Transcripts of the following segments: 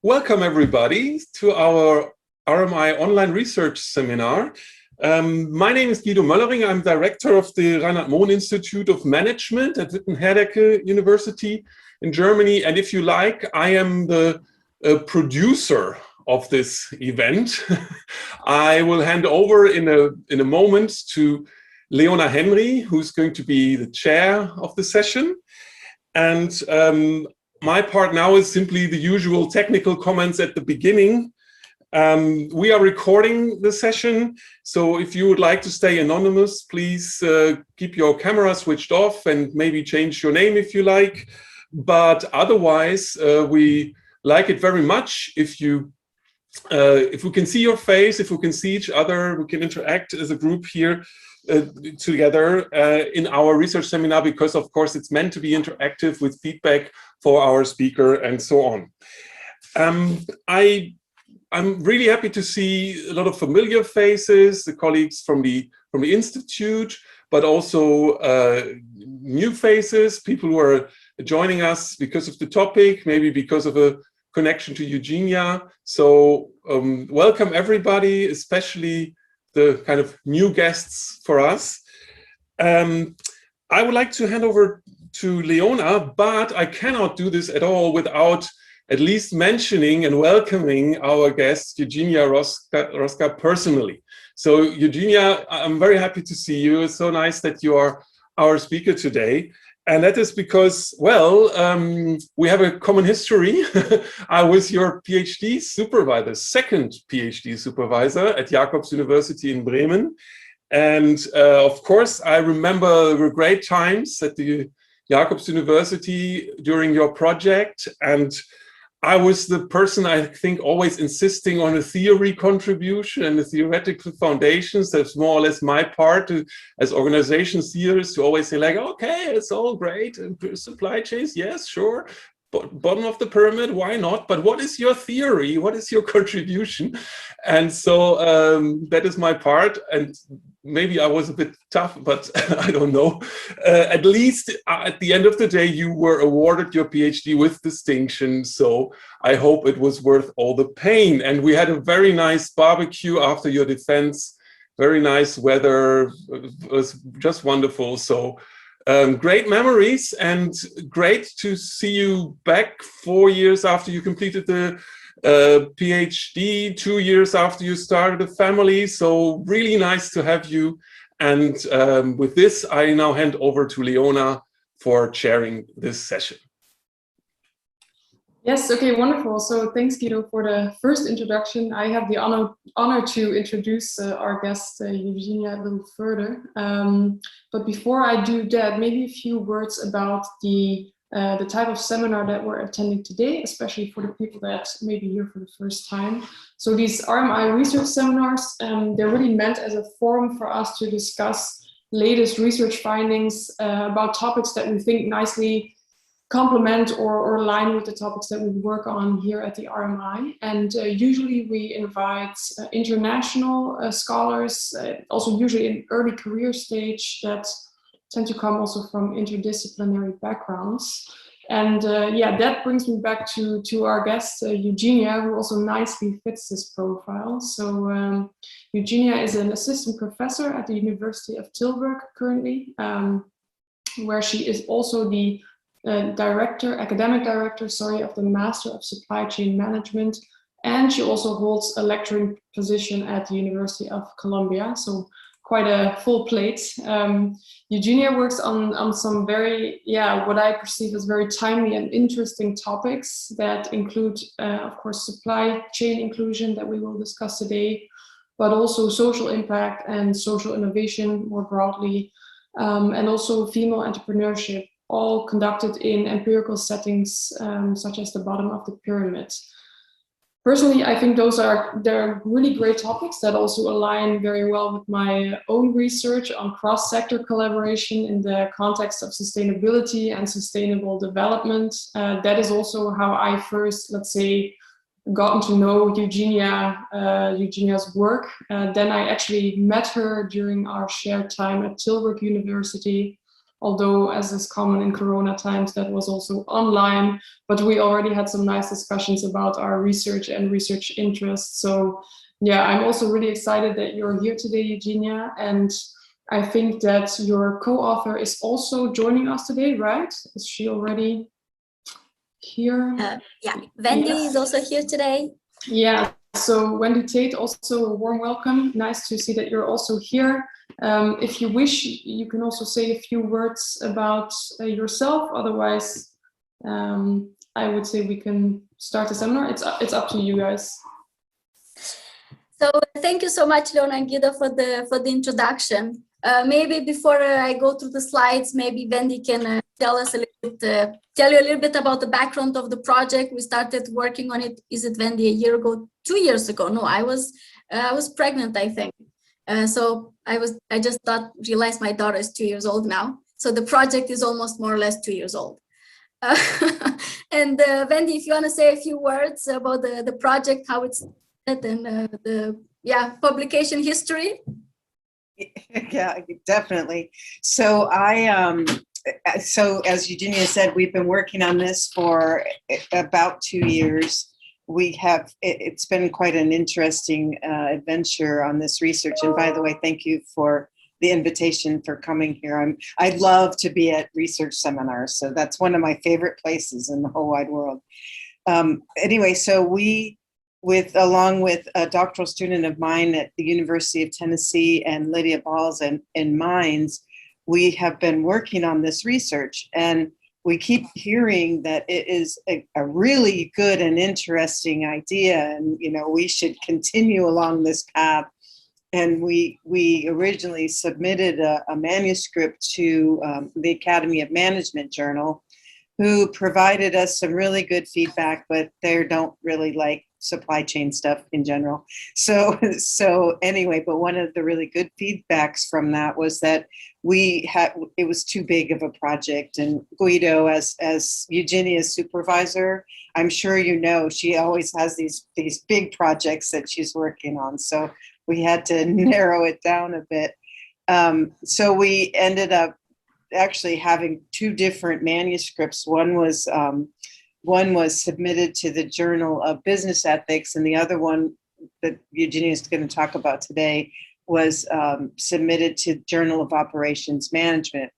Welcome everybody to our RMI Online Research Seminar. My name is Guido Möllering. I'm director of the Reinhard Mohn Institute of Management at Witten-Herdecke University in Germany. And if you like, I am the producer of this event. I will hand over in a moment to Leona Henry, who's going to be the chair of the session. And my part now is simply the usual technical comments at the beginning. We are recording the session, so if you would like to stay anonymous, please keep your camera switched off and maybe change your name if you like. But otherwise, we like it very much if we can see your face, if we can see each other, we can interact as a group here together in our research seminar, because of course it's meant to be interactive with feedback for our speaker and so on. I'm really happy to see a lot of familiar faces, the colleagues from the Institute, but also new faces, people who are joining us because of the topic, maybe because of a connection to Eugenia. So welcome everybody, especially the kind of new guests for us. I would like to hand over to Leona, but I cannot do this at all without at least mentioning and welcoming our guest, Eugenia Rosca, personally. So Eugenia, I'm very happy to see you. It's so nice that you are our speaker today. And that is because, well, we have a common history. I was your PhD supervisor, second PhD supervisor at Jacobs University in Bremen. And of course, I remember the great times at the Jacobs University during your project. And I was the person, I think, always insisting on a theory contribution and the theoretical foundations. That's more or less my part as organization theorists to always say like, okay, it's all great. And supply chains, yes, sure. But bottom of the pyramid, why not? But what is your theory? What is your contribution? And so that is my part. And maybe I was a bit tough, but I don't know. At least at the end of the day, you were awarded your PhD with distinction. So I hope it was worth all the pain. And we had a very nice barbecue after your defense. Very nice weather. It was just wonderful. So great memories, and great to see you back 4 years after you completed the PhD, 2 years after you started a family. So really nice to have you. And with this, I now hand over to Leona for chairing this session. Yes, okay, wonderful. So thanks, Guido, for the first introduction. I have the honor to introduce our guest, Eugenia, a little further. But before I do that, maybe a few words about the type of seminar that we're attending today, especially for the people that may be here for the first time. So these RMI research seminars, they're really meant as a forum for us to discuss latest research findings about topics that we think nicely complement or align with the topics that we work on here at the RMI. And usually we invite international scholars, also usually in early career stage, that tend to come also from interdisciplinary backgrounds. And yeah, that brings me back to our guest, Eugenia, who also nicely fits this profile. So Eugenia is an assistant professor at the University of Tilburg currently, where she is also the academic director, of the Master of Supply Chain Management, and she also holds a lecturing position at the University of Colombia. So quite a full plate. Eugenia works on some very, what I perceive as very timely and interesting topics that include, of course, supply chain inclusion that we will discuss today, but also social impact and social innovation more broadly, and also female entrepreneurship, all conducted in empirical settings, such as the bottom of the pyramid. Personally, I think they're really great topics that also align very well with my own research on cross-sector collaboration in the context of sustainability and sustainable development. That is also how I first, let's say, gotten to know Eugenia's work. Then I actually met her during our shared time at Tilburg University, although as is common in Corona times, that was also online, but we already had some nice discussions about our research and research interests. So yeah, I'm also really excited that you're here today, Eugenia, and I think that your co-author is also joining us today, right? Is she already here? Yeah, Wendy Yes. is also here today. Yeah, so Wendy Tate, also a warm welcome. Nice to see that you're also here. If you wish, you can also say a few words about yourself. Otherwise, I would say we can start the seminar. It's up to you guys. So thank you so much, Leona and Guido, for the introduction. Maybe before I go through the slides, maybe Wendy can tell us a little bit, tell you a little bit about the background of the project. We started working on it. Is it, Wendy, a year ago? 2 years ago? No, I was pregnant, I think. So I just realized my daughter is 2 years old now. So the project is almost more or less 2 years old. And Wendy, if you want to say a few words about the project, how it's and the publication history. Yeah, definitely. So so as Eugenia said, we've been working on this for about 2 years. It's been quite an interesting adventure on this research. And by the way, thank you for the invitation for coming here. I love to be at research seminars. So that's one of my favorite places in the whole wide world. Anyway, so along with a doctoral student of mine at the University of Tennessee and Lydia Balls in Mines, we have been working on this research, and we keep hearing that it is a really good and interesting idea, and we should continue along this path. And we originally submitted a manuscript to the Academy of Management Journal, who provided us some really good feedback, but they don't really like supply chain stuff in general. So anyway, but one of the really good feedbacks from that was that it was too big of a project. And Guido, as Eugenia's supervisor, I'm sure she always has these big projects that she's working on. So we had to narrow it down a bit. So we ended up actually having two different manuscripts. One was submitted to the Journal of Business Ethics, and the other one that Eugenia is going to talk about today was submitted to Journal of Operations Management.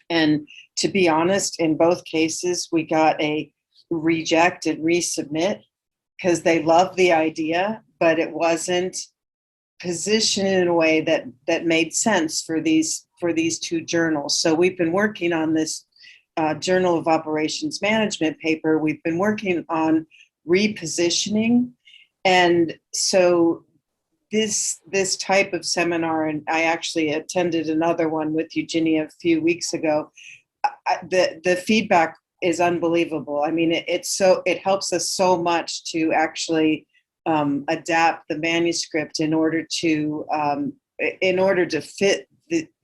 And to be honest, in both cases, we got a reject and resubmit because they loved the idea, but it wasn't positioned in a way that made sense for these two journals. So we've been working on this Journal of Operations Management paper. We've been working on repositioning. And so this type of seminar, and I actually attended another one with Eugenia a few weeks ago, the feedback is unbelievable. I mean, it helps us so much to actually adapt the manuscript in order to fit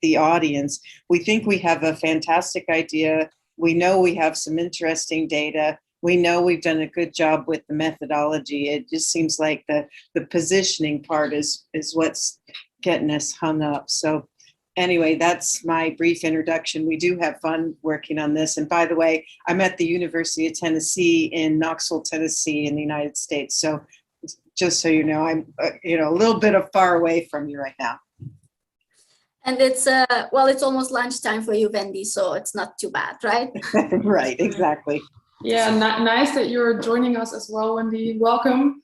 the audience. We think we have a fantastic idea. We know we have some interesting data. We know we've done a good job with the methodology. It just seems like the positioning part is what's getting us hung up. So anyway, that's my brief introduction. We do have fun working on this. And by the way, I'm at the University of Tennessee in Knoxville, Tennessee in the United States. So just so you know, I'm a little bit far away from you right now. And it's it's almost lunchtime for you, Wendy, so it's not too bad, right? Right, exactly. Yeah, nice that you're joining us as well, Wendy. Welcome.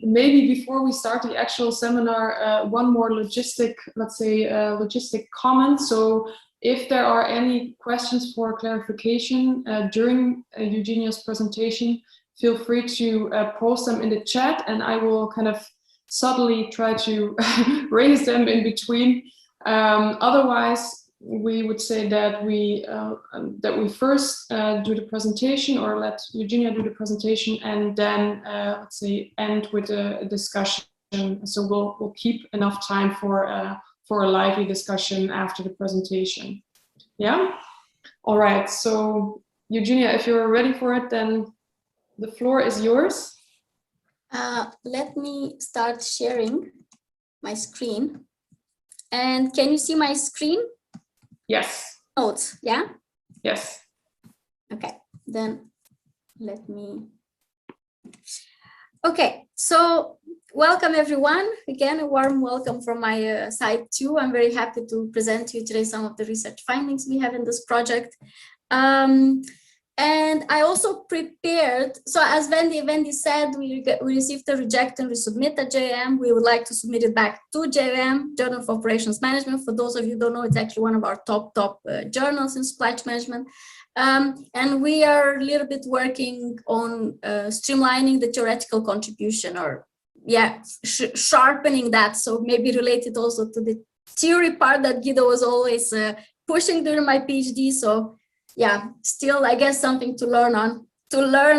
Maybe before we start the actual seminar, one more logistic comment. So if there are any questions for clarification during Eugenia's presentation, feel free to post them in the chat, and I will kind of subtly try to raise them in between. Otherwise, we would say that we first do the presentation, or let Eugenia do the presentation, and then end with a discussion. So we'll keep enough time for a lively discussion after the presentation. Yeah. All right. So Eugenia, if you're ready for it, then the floor is yours. Let me start sharing my screen. And can you see my screen? Yes. notes, yeah? Yes. Okay, then let me. Okay, so welcome everyone. Again, a warm welcome from my side too. I'm very happy to present to you today some of the research findings we have in this project. And I also prepared, so as Wendy said, we received a reject and resubmit at JM. We would like to submit it back to JM, Journal of Operations Management. For those of you who don't know, it's actually one of our top journals in supply chain management. And we are a little bit working on streamlining the theoretical contribution, or sharpening that. So maybe related also to the theory part that Guido was always pushing during my PhD. So yeah, still, I guess, something to learn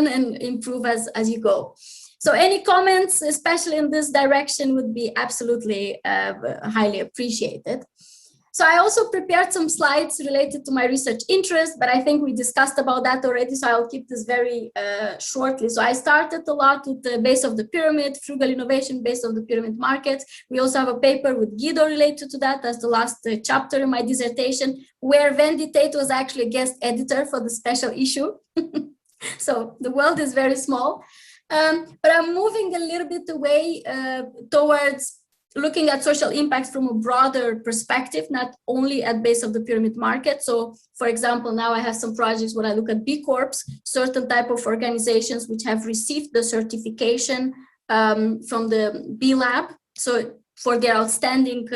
and improve as you go. So any comments, especially in this direction, would be absolutely highly appreciated. So I also prepared some slides related to my research interest, but I think we discussed about that already, so I'll keep this very shortly. So I started a lot with the base of the pyramid, frugal innovation, base of the pyramid markets. We also have a paper with Guido related to that as the last chapter in my dissertation, where Wendy Tate was actually a guest editor for the special issue. So the world is very small. But I'm moving a little bit away towards looking at social impacts from a broader perspective, not only at base of the pyramid market. So for example, now I have some projects where I look at B Corps, certain type of organizations which have received the certification from the B Lab, so for their outstanding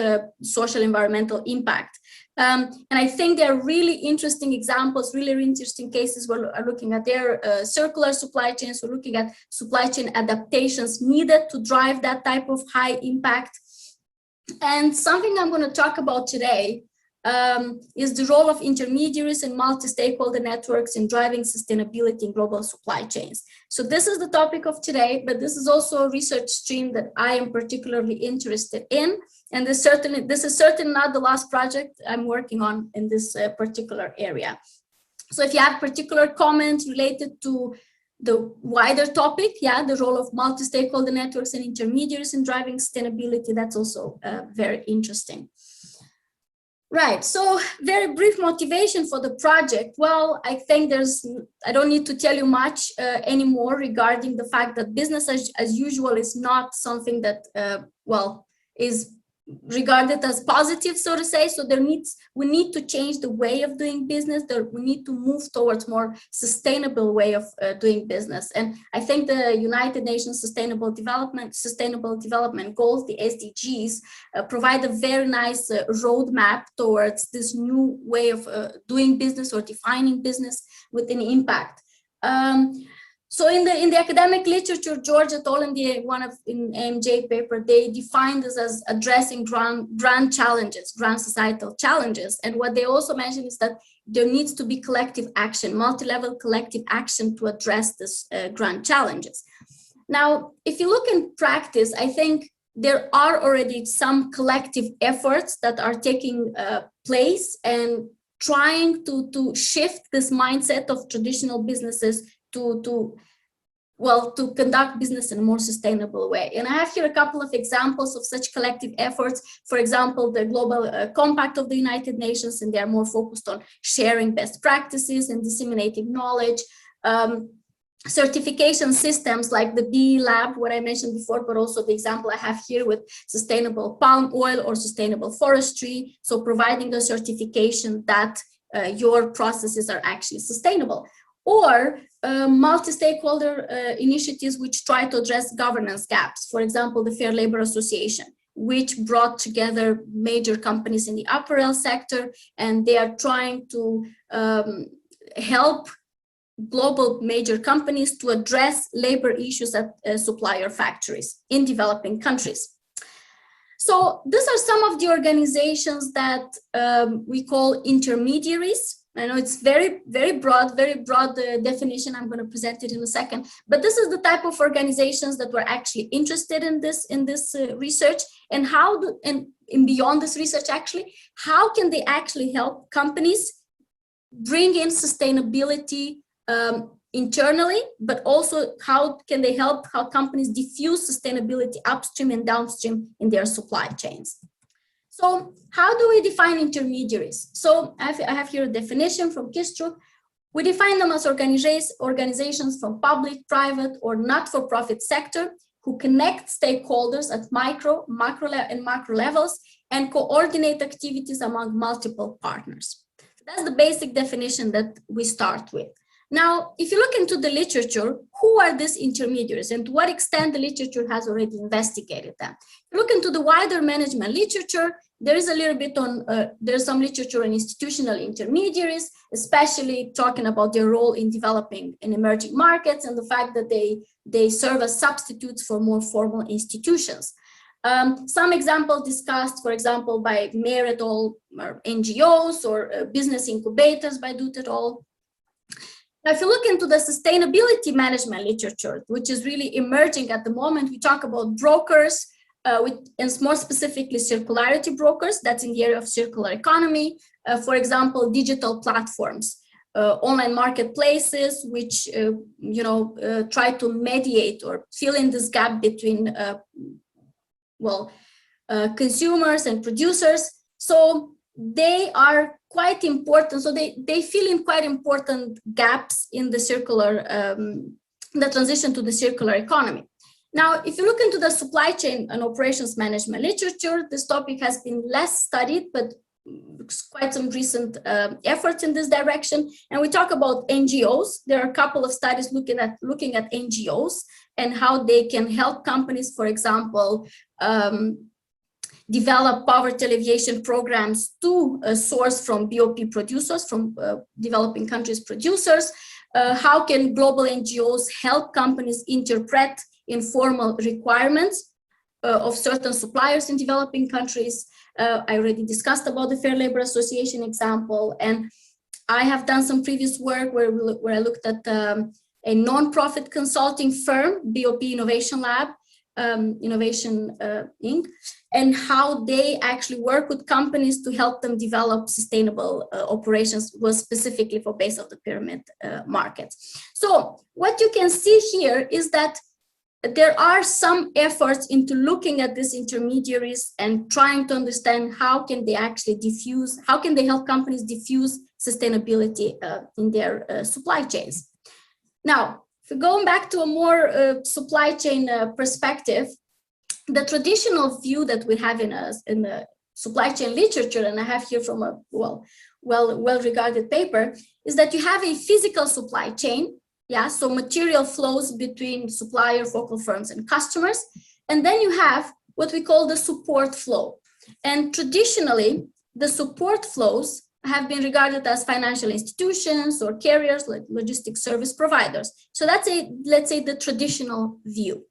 social environmental impact. And I think they're really interesting examples, really interesting cases. We're looking at their circular supply chains. We're looking at supply chain adaptations needed to drive that type of high impact. And something I'm going to talk about today is the role of intermediaries and multi-stakeholder networks in driving sustainability in global supply chains. So this is the topic of today, but this is also a research stream that I am particularly interested in. And this is certainly not the last project I'm working on in this particular area. So if you have particular comments related to the wider topic, the role of multi-stakeholder networks and intermediaries in driving sustainability, that's also very interesting. Right, so very brief motivation for the project. Well, I think I don't need to tell you much anymore regarding the fact that business as usual is not something that, is regarded as positive, so to say. So we need to change the way of doing business. We need to move towards more sustainable way of doing business. And I think the United Nations Sustainable Development Goals, the SDGs, provide a very nice roadmap towards this new way of doing business or defining business with an impact. So in the academic literature, George et al. In AMJ paper, they defined this as addressing grand challenges, grand societal challenges. And what they also mentioned is that there needs to be collective action, multi-level collective action to address this grand challenges. Now, if you look in practice, I think there are already some collective efforts that are taking place and trying to shift this mindset of traditional businesses to conduct business in a more sustainable way. And I have here a couple of examples of such collective efforts. For example, the Global Compact of the United Nations, and they are more focused on sharing best practices and disseminating knowledge. Certification systems like the B Lab, what I mentioned before, but also the example I have here with sustainable palm oil or sustainable forestry. So providing a certification that your processes are actually sustainable. Or multi-stakeholder initiatives which try to address governance gaps. For example, the Fair Labor Association, which brought together major companies in the apparel sector, and they are trying to help global major companies to address labor issues at supplier factories in developing countries. So these are some of the organizations that we call intermediaries. I know it's very broad definition. I'm going to present it in a second, but this is the type of organizations that were actually interested in this research, and and beyond this research, actually, how can they actually help companies bring in sustainability internally, but also how can they help companies diffuse sustainability upstream and downstream in their supply chains. So how do we define intermediaries? So I have here a definition from Kistrup. We define them as organizations from public, private, or not-for-profit sector who connect stakeholders at micro, and macro levels and coordinate activities among multiple partners. That's the basic definition that we start with. Now, if you look into the literature, who are these intermediaries and to what extent the literature has already investigated them? If you look into the wider management literature, there is a little bit on, there's some literature on institutional intermediaries, especially talking about their role in developing in emerging markets and the fact that they serve as substitutes for more formal institutions. Some examples discussed, for example, by Mayer et al. Or NGOs or business incubators by Dut et al. Now, if you look into the sustainability management literature, which is really emerging at the moment, we talk about brokers, and more specifically circularity brokers, that's in the area of circular economy. For example, digital platforms, online marketplaces, which try to mediate or fill in this gap between consumers and producers. So they are quite important. So they fill in quite important gaps in the circular, the transition to the circular economy. Now, if you look into the supply chain and operations management literature, this topic has been less studied, but quite some recent efforts in this direction. And we talk about NGOs. There are a couple of studies looking at NGOs and how they can help companies, for example, develop poverty alleviation programs to source from BOP producers, from developing countries producers. How can global NGOs help companies interpret informal requirements of certain suppliers in developing countries? I already discussed about the Fair Labor Association example, and I have done some previous work where I looked at a non-profit consulting firm, BOP Innovation Lab, Innovation Inc., and how they actually work with companies to help them develop sustainable operations, was specifically for base of the pyramid markets. So what you can see here is that there are some efforts into looking at these intermediaries and trying to understand how can they actually diffuse, how can they help companies diffuse sustainability in their supply chains. Now, if we're going back to a more supply chain perspective, the traditional view that we have in the supply chain literature, and I have here from a well-regarded paper, is that you have a physical supply chain. Yeah, so material flows between supplier, focal firms, and customers. And then you have what we call the support flow. And traditionally, the support flows have been regarded as financial institutions or carriers, like logistics service providers. So that's let's say the traditional view.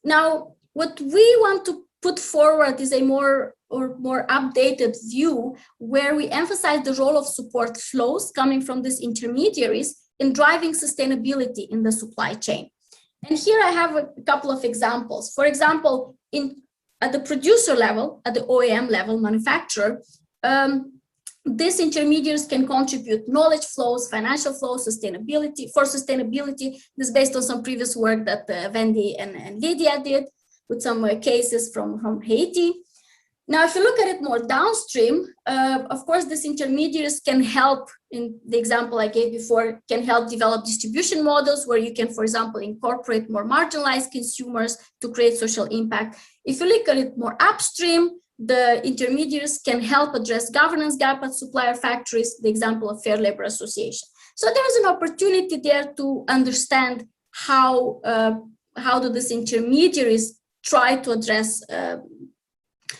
Now, what we want to put forward is a more updated view where we emphasize the role of support flows coming from these intermediaries in driving sustainability in the supply chain. And here I have a couple of examples. For example, at the producer level, at the OEM level, manufacturer, these intermediaries can contribute knowledge flows, financial flows, sustainability. For sustainability, this is based on some previous work that Wendy and Lydia did with some cases from Haiti. Now, if you look at it more downstream, of course, these intermediaries can help, in the example I gave before, can help develop distribution models where you can, for example, incorporate more marginalized consumers to create social impact. If you look at it more upstream, the intermediaries can help address governance gap at supplier factories, the example of Fair Labor Association. So there's an opportunity there to understand how do these intermediaries try to address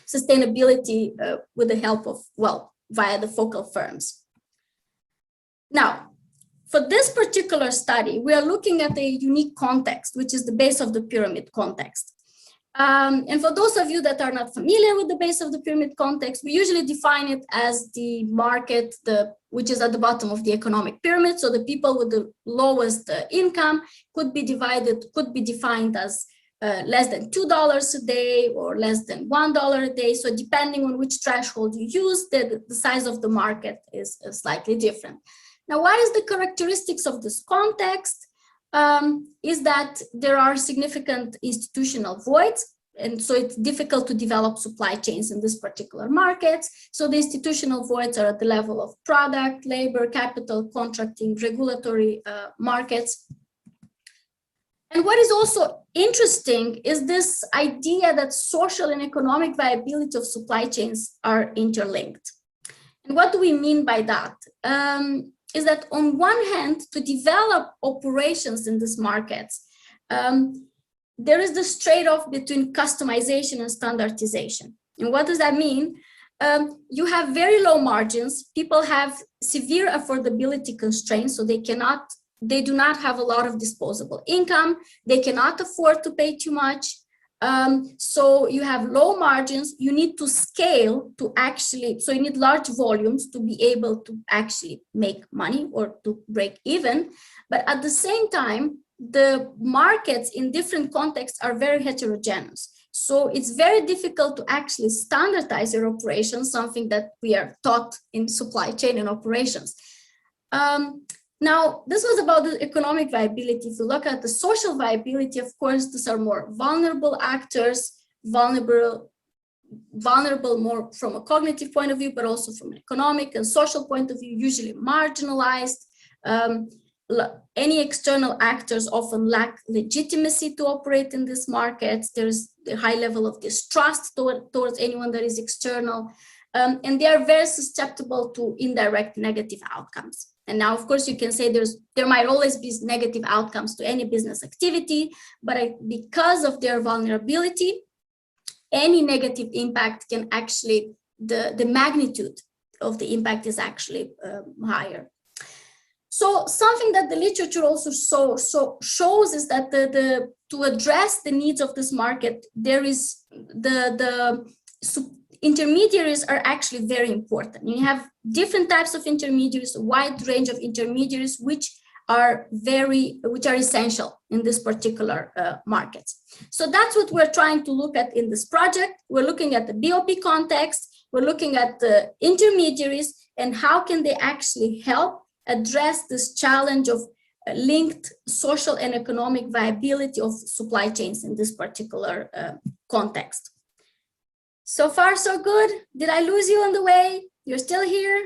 sustainability with the help of, via the focal firms. Now, for this particular study, we are looking at a unique context, which is the base of the pyramid context. And for those of you that are not familiar with the base of the pyramid context, we usually define it as the market, which is at the bottom of the economic pyramid. So the people with the lowest income could be defined as less than $2 a day or less than $1 a day. So depending on which threshold you use, the size of the market is slightly different. Now, what is the characteristics of this context? Is that there are significant institutional voids. and so it's difficult to develop supply chains in this particular markets. So the institutional voids are at the level of product, labor, capital, contracting, regulatory markets. And what is also interesting is this idea that social and economic viability of supply chains are interlinked. And what do we mean by that? Is that on one hand, to develop operations in these markets, there is this trade-off between customization and standardization. And what does that mean? You have very low margins. People have severe affordability constraints, so they do not have a lot of disposable income. They cannot afford to pay too much. So you have low margins. You need to scale to actually, so you need large volumes to be able to actually make money or to break even. But at the same time, the markets in different contexts are very heterogeneous. So it's very difficult to actually standardize your operations, something that we are taught in supply chain and operations. Now, this was about the economic viability. If you look at the social viability, of course, these are more vulnerable actors, vulnerable more from a cognitive point of view, but also from an economic and social point of view, usually marginalized. Any external actors often lack legitimacy to operate in these markets. There's a high level of distrust towards anyone that is external, and they are very susceptible to indirect negative outcomes. And now, of course, you can say there might always be negative outcomes to any business activity, but because of their vulnerability, any negative impact can actually, the magnitude of the impact is actually higher. So something that the literature also shows is that to address the needs of this market, there is intermediaries are actually very important. You have different types of intermediaries, a wide range of intermediaries, which are essential in this particular markets. So that's what we're trying to look at in this project. We're looking at the BOP context. We're looking at the intermediaries and how can they actually help address this challenge of linked social and economic viability of supply chains in this particular context. So far, so good. Did I lose you on the way? You're still here?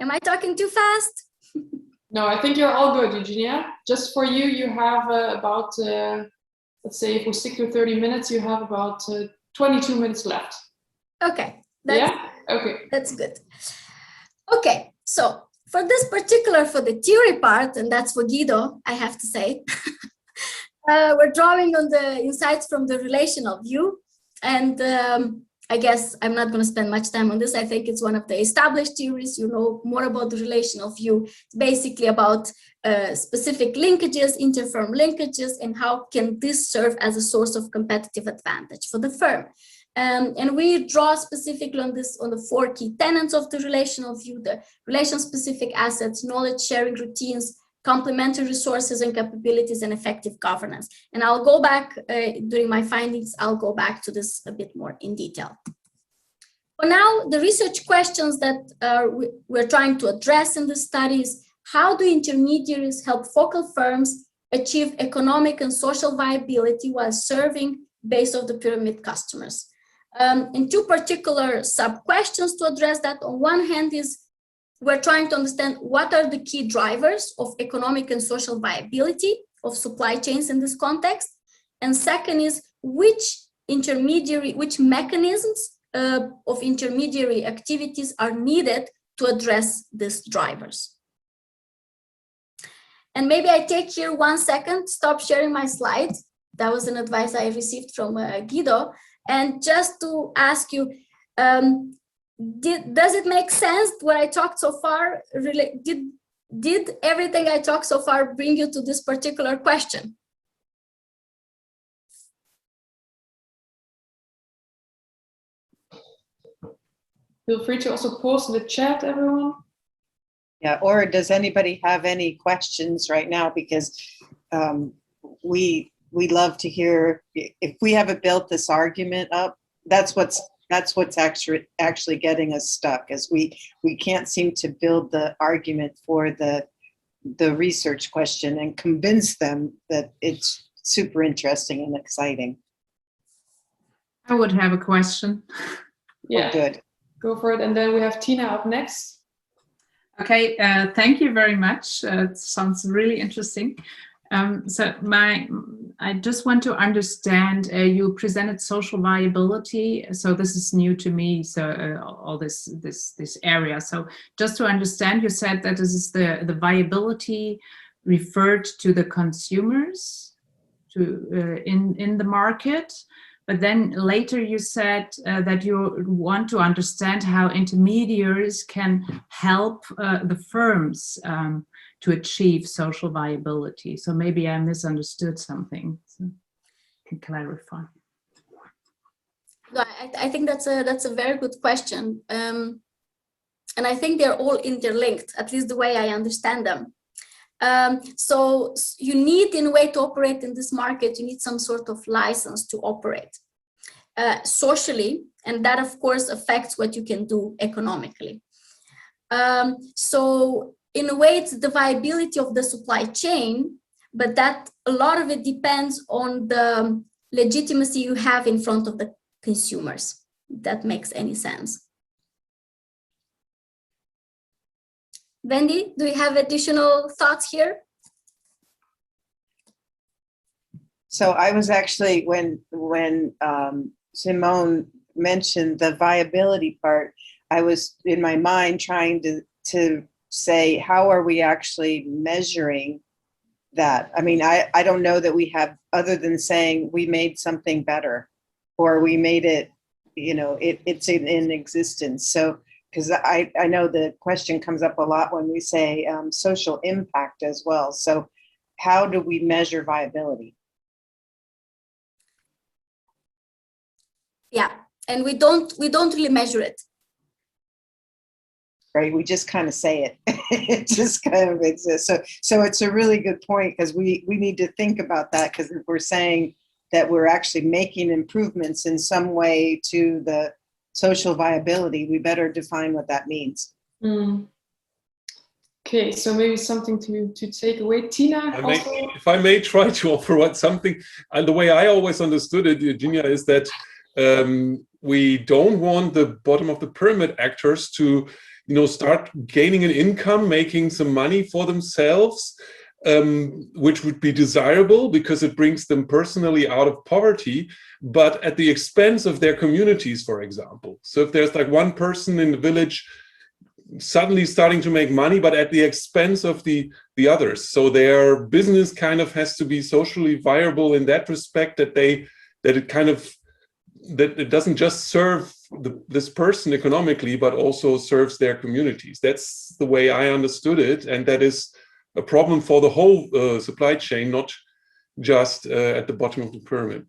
Am I talking too fast? No, I think you're all good, Eugenia. Just for you, you have about, let's say if we stick to 30 minutes, you have about 22 minutes left. Okay. That's good. Okay, so for the theory part, and that's for Guido, I have to say, we're drawing on the insights from the relational view. And I guess I'm not going to spend much time on this. I think it's one of the established theories. You know more about the relational view. It's basically about specific linkages, interfirm linkages, and how can this serve as a source of competitive advantage for the firm. And we draw specifically on the 4 key tenets of the relational view: the relation-specific assets, knowledge sharing routines, complementary resources and capabilities, and effective governance. And I'll go back during my findings, I'll go back to this a bit more in detail. For now, the research questions that we're trying to address in the studies: how do intermediaries help focal firms achieve economic and social viability while serving base of the pyramid customers? And 2 particular sub-questions to address that. On one hand is, we're trying to understand what are the key drivers of economic and social viability of supply chains in this context. And second is, which mechanisms of intermediary activities are needed to address these drivers. And maybe I take here 1 second, stop sharing my slides. That was an advice I received from Guido. And just to ask you, does it make sense what I talked so far? Did everything I talked so far bring you to this particular question? Feel free to also post in the chat, everyone. Yeah, or does anybody have any questions right now? Because we love to hear, if we haven't built this argument up, that's what's actually getting us stuck, is we can't seem to build the argument for the research question and convince them that it's super interesting and exciting. I would have a question. Yeah, Oh, good. go for it. And then we have Tina up next. Okay, thank you very much. It sounds really interesting. I just want to understand, you presented social viability, so this is new to me, so all this area. So just to understand, you said that this is the viability referred to the consumers in the market, but then later you said that you want to understand how intermediaries can help the firms to achieve social viability. So maybe I misunderstood something. So can clarify. No, I think that's a very good question, and I think they're all interlinked, at least the way I understand them. So you need, in a way, to operate in this market, you need some sort of license to operate socially, and that of course affects what you can do economically. So in a way, it's the viability of the supply chain, but that a lot of it depends on the legitimacy you have in front of the consumers. If that makes any sense. Wendy, do you have additional thoughts here? So I was actually, when Simone mentioned the viability part, I was in my mind trying to say, how are we actually measuring that? I mean, I don't know that we have, other than saying we made something better, or we made it, you know, it's in existence. So, because I know the question comes up a lot when we say social impact as well. So how do we measure viability? Yeah, and we don't really measure it. Right, we just kind of say it. It just kind of exists. So it's a really good point, because we need to think about that, because if we're saying that we're actually making improvements in some way to the social viability, we better define what that means. Mm. Okay, so maybe something to take away. Tina, if I may try to offer something, and the way I always understood it, Eugenia, is that we don't want the bottom of the pyramid actors to, start gaining an income, making some money for themselves, which would be desirable because it brings them personally out of poverty, but at the expense of their communities, for example. So if there's like one person in the village suddenly starting to make money, but at the expense of the others. So their business kind of has to be socially viable in that respect, that it doesn't just serve this person economically, but also serves their communities. That's the way I understood it. And that is a problem for the whole supply chain, not just at the bottom of the pyramid.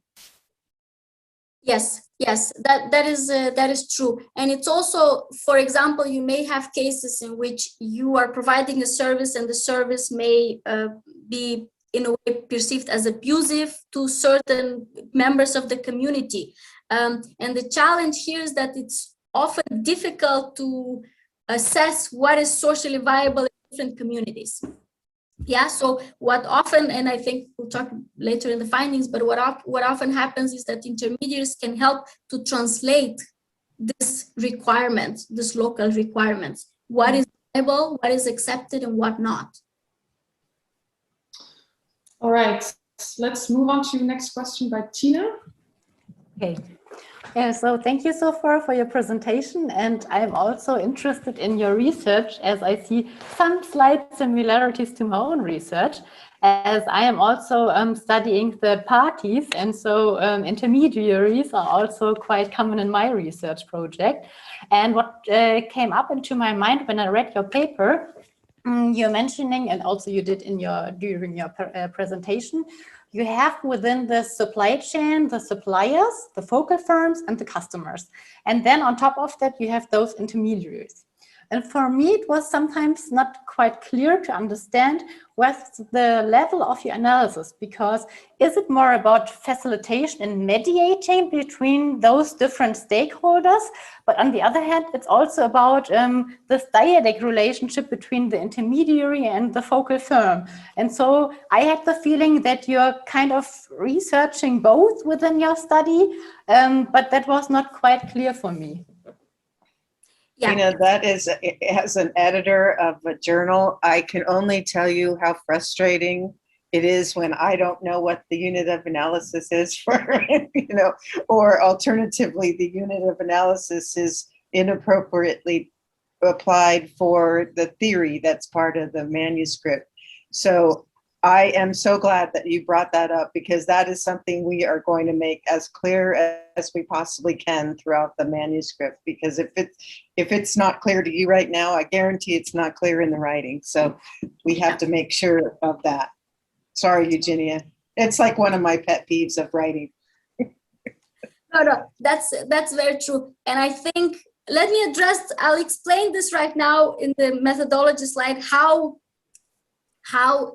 Yes, that is true. And it's also, for example, you may have cases in which you are providing a service and the service may be in a way perceived as abusive to certain members of the community. And the challenge here is that it's often difficult to assess what is socially viable in different communities. Yeah, so what often, and I think we'll talk later in the findings, but what often happens is that intermediaries can help to translate this requirement, this local requirements, what is viable, what is accepted, and what not. All right, let's move on to the next question by Tina. Okay. Yeah, so thank you so far for your presentation, and I'm also interested in your research, as I see some slight similarities to my own research, as I am also studying third parties, and so intermediaries are also quite common in my research project. And what came up into my mind when I read your paper, you're mentioning, and also you did during your presentation, you have within the supply chain the suppliers, the focal firms, and the customers. And then on top of that, you have those intermediaries. And for me, it was sometimes not quite clear to understand what's the level of your analysis, because is it more about facilitation and mediating between those different stakeholders? But on the other hand, it's also about this dyadic relationship between the intermediary and the focal firm. And so I had the feeling that you're kind of researching both within your study, but that was not quite clear for me. Yeah. You know, that is, as an editor of a journal, I can only tell you how frustrating it is when I don't know what the unit of analysis is for, you know, or alternatively, the unit of analysis is inappropriately applied for the theory that's part of the manuscript. So I am so glad that you brought that up, because that is something we are going to make as clear as we possibly can throughout the manuscript, because if it's not clear to you right now, I guarantee it's not clear in the writing. So we have to make sure of that. Sorry, Eugenia. It's like one of my pet peeves of writing. No, that's very true. And I think, let me address, I'll explain this right now in the methodology slide,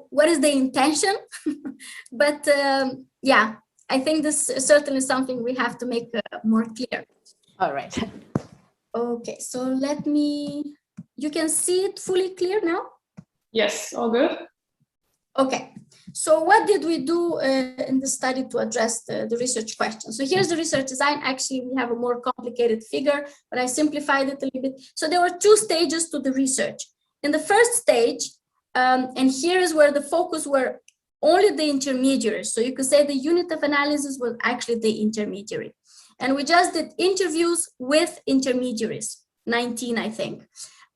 what is the intention? But yeah, I think this is certainly something we have to make more clear. All right. Okay, so let me, you can see it fully clear now? Yes, all good. Okay, so what did we do in the study to address the research question? So here's the research design. Actually, we have a more complicated figure, but I simplified it a little bit. So there were 2 stages to the research. In the first stage, and here is where the focus were only the intermediaries. So you could say the unit of analysis was actually the intermediary. And we just did interviews with intermediaries, 19, I think.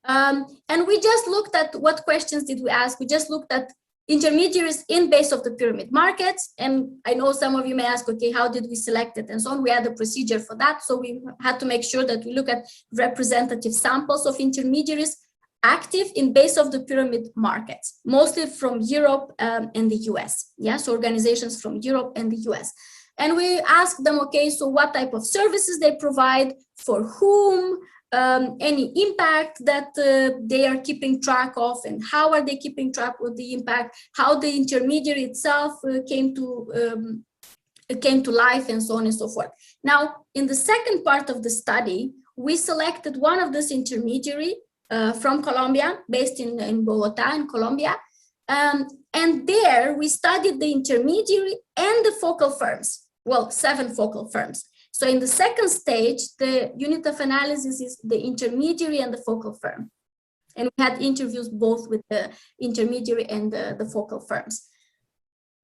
And we just looked at what questions did we ask. We just looked at intermediaries in base of the pyramid markets. And I know some of you may ask, okay, how did we select it and so on? We had a procedure for that. So we had to make sure that we look at representative samples of intermediaries active in base of the pyramid markets, mostly from Europe and the US. Yeah, so organizations from Europe and the US. And we asked them, okay, so what type of services they provide, for whom, any impact that they are keeping track of, and how are they keeping track of the impact, how the intermediary itself came to life, and so on and so forth. Now, in the second part of the study, we selected one of this intermediary from Colombia, based in Bogota in Colombia. And there we studied the intermediary and the focal firms, well, 7 focal firms. So in the second stage, the unit of analysis is the intermediary and the focal firm. And we had interviews both with the intermediary and the focal firms.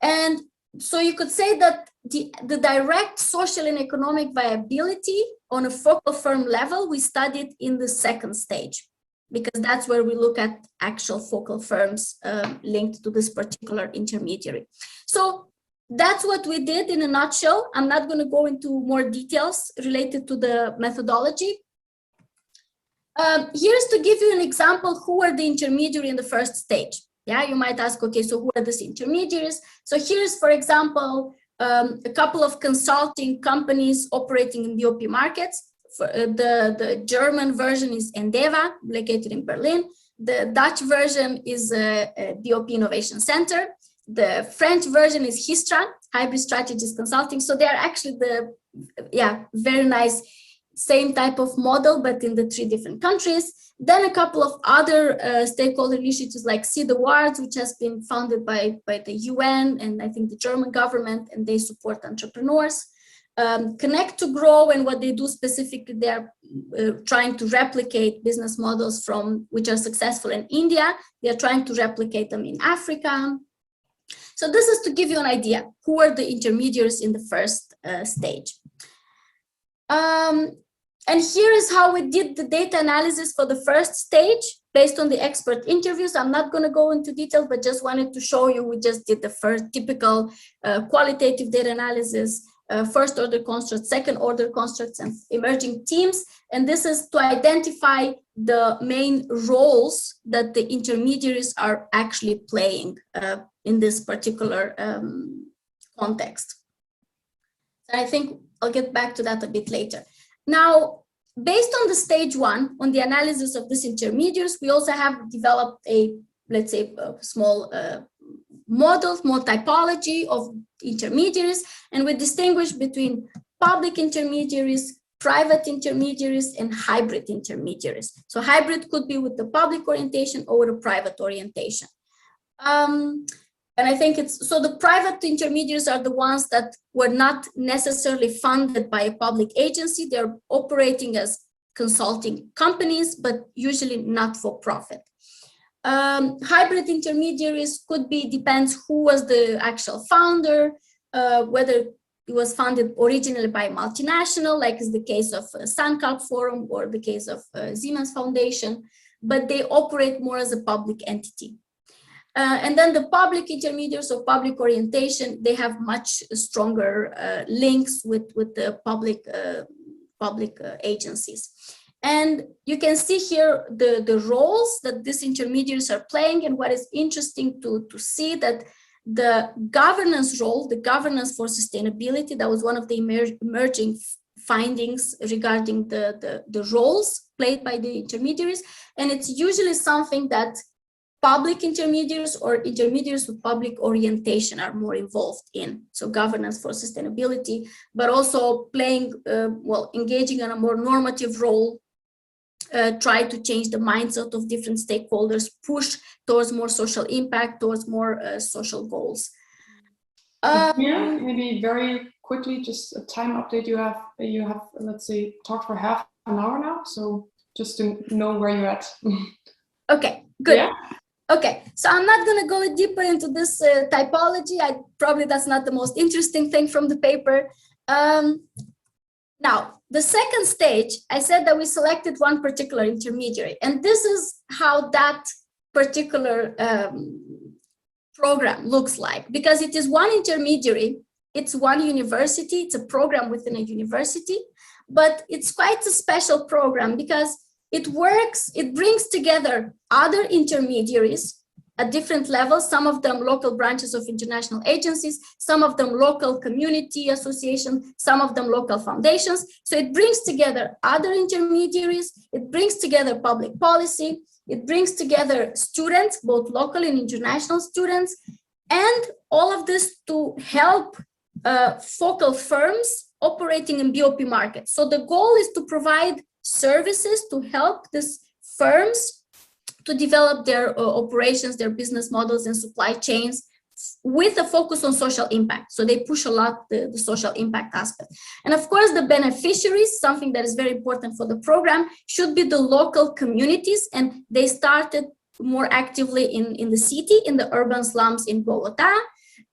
And so you could say that the direct social and economic viability on a focal firm level, we studied in the second stage, because that's where we look at actual focal firms linked to this particular intermediary. So that's what we did in a nutshell. I'm not going to go into more details related to the methodology. Here's to give you an example, who are the intermediary in the first stage. Yeah, you might ask, okay, so who are these intermediaries? So here's, for example, a couple of consulting companies operating in DOP markets. For, the German version is Endeva, located in Berlin. The Dutch version is DOP Innovation Center. The French version is Histra, Hybrid Strategies Consulting. So they are actually the, yeah, very nice, same type of model, but in the 3 different countries. Then a couple of other stakeholder initiatives like Seed Awards, which has been founded by the UN and I think the German government, and they support entrepreneurs. Connect to Grow, and what they do specifically, they're trying to replicate business models from which are successful in India. They're trying to replicate them in Africa. So this is to give you an idea who are the intermediaries in the first stage. And here is how we did the data analysis for the first stage based on the expert interviews. I'm not going to go into detail, but just wanted to show you, we just did the first typical qualitative data analysis, first order constructs, second order constructs, and emerging teams. And this is to identify the main roles that the intermediaries are actually playing in this particular context. And I think I'll get back to that a bit later. Now, based on the stage 1, on the analysis of these intermediaries, we also have developed a, let's say, a small model, small typology of intermediaries, and we distinguish between public intermediaries, private intermediaries, and hybrid intermediaries. So hybrid could be with the public orientation or a private orientation. And I think it's, so the private intermediaries are the ones that were not necessarily funded by a public agency. They're operating as consulting companies, but usually not for profit. Hybrid intermediaries could be, depends who was the actual founder, whether it was funded originally by a multinational, like is the case of Sunkalp Forum or the case of Siemens Foundation, but they operate more as a public entity. And then the public intermediaries or public orientation, they have much stronger links with the public agencies. And you can see here the roles that these intermediaries are playing. And what is interesting to see that the governance role, the governance for sustainability, that was one of the emerging findings regarding the roles played by the intermediaries. And it's usually something that public intermediaries or intermediaries with public orientation are more involved in. So governance for sustainability, but also playing, well, engaging in a more normative role, try to change the mindset of different stakeholders, push towards more social impact, towards more social goals. Yeah, maybe very quickly, just a time update. You have, let's say, talked for half an hour now. So just to know where you're at. Okay, good. Yeah. Okay, so I'm not going to go deeper into this typology. Probably that's not the most interesting thing from the paper. Now, the second stage, I said that we selected one particular intermediary, and this is how that particular program looks like, because it is one intermediary, it's one university, it's a program within a university, but it's quite a special program because it works, it brings together other intermediaries at different levels, some of them local branches of international agencies, some of them local community associations, some of them local foundations. So it brings together other intermediaries, it brings together public policy, it brings together students, both local and international students, and all of this to help focal firms operating in BOP markets. So the goal is to provide services to help these firms to develop their operations, their business models and supply chains with a focus on social impact. So they push a lot the social impact aspect. And of course, the beneficiaries, something that is very important for the program, should be the local communities. And they started more actively in the city, in the urban slums in Bogota.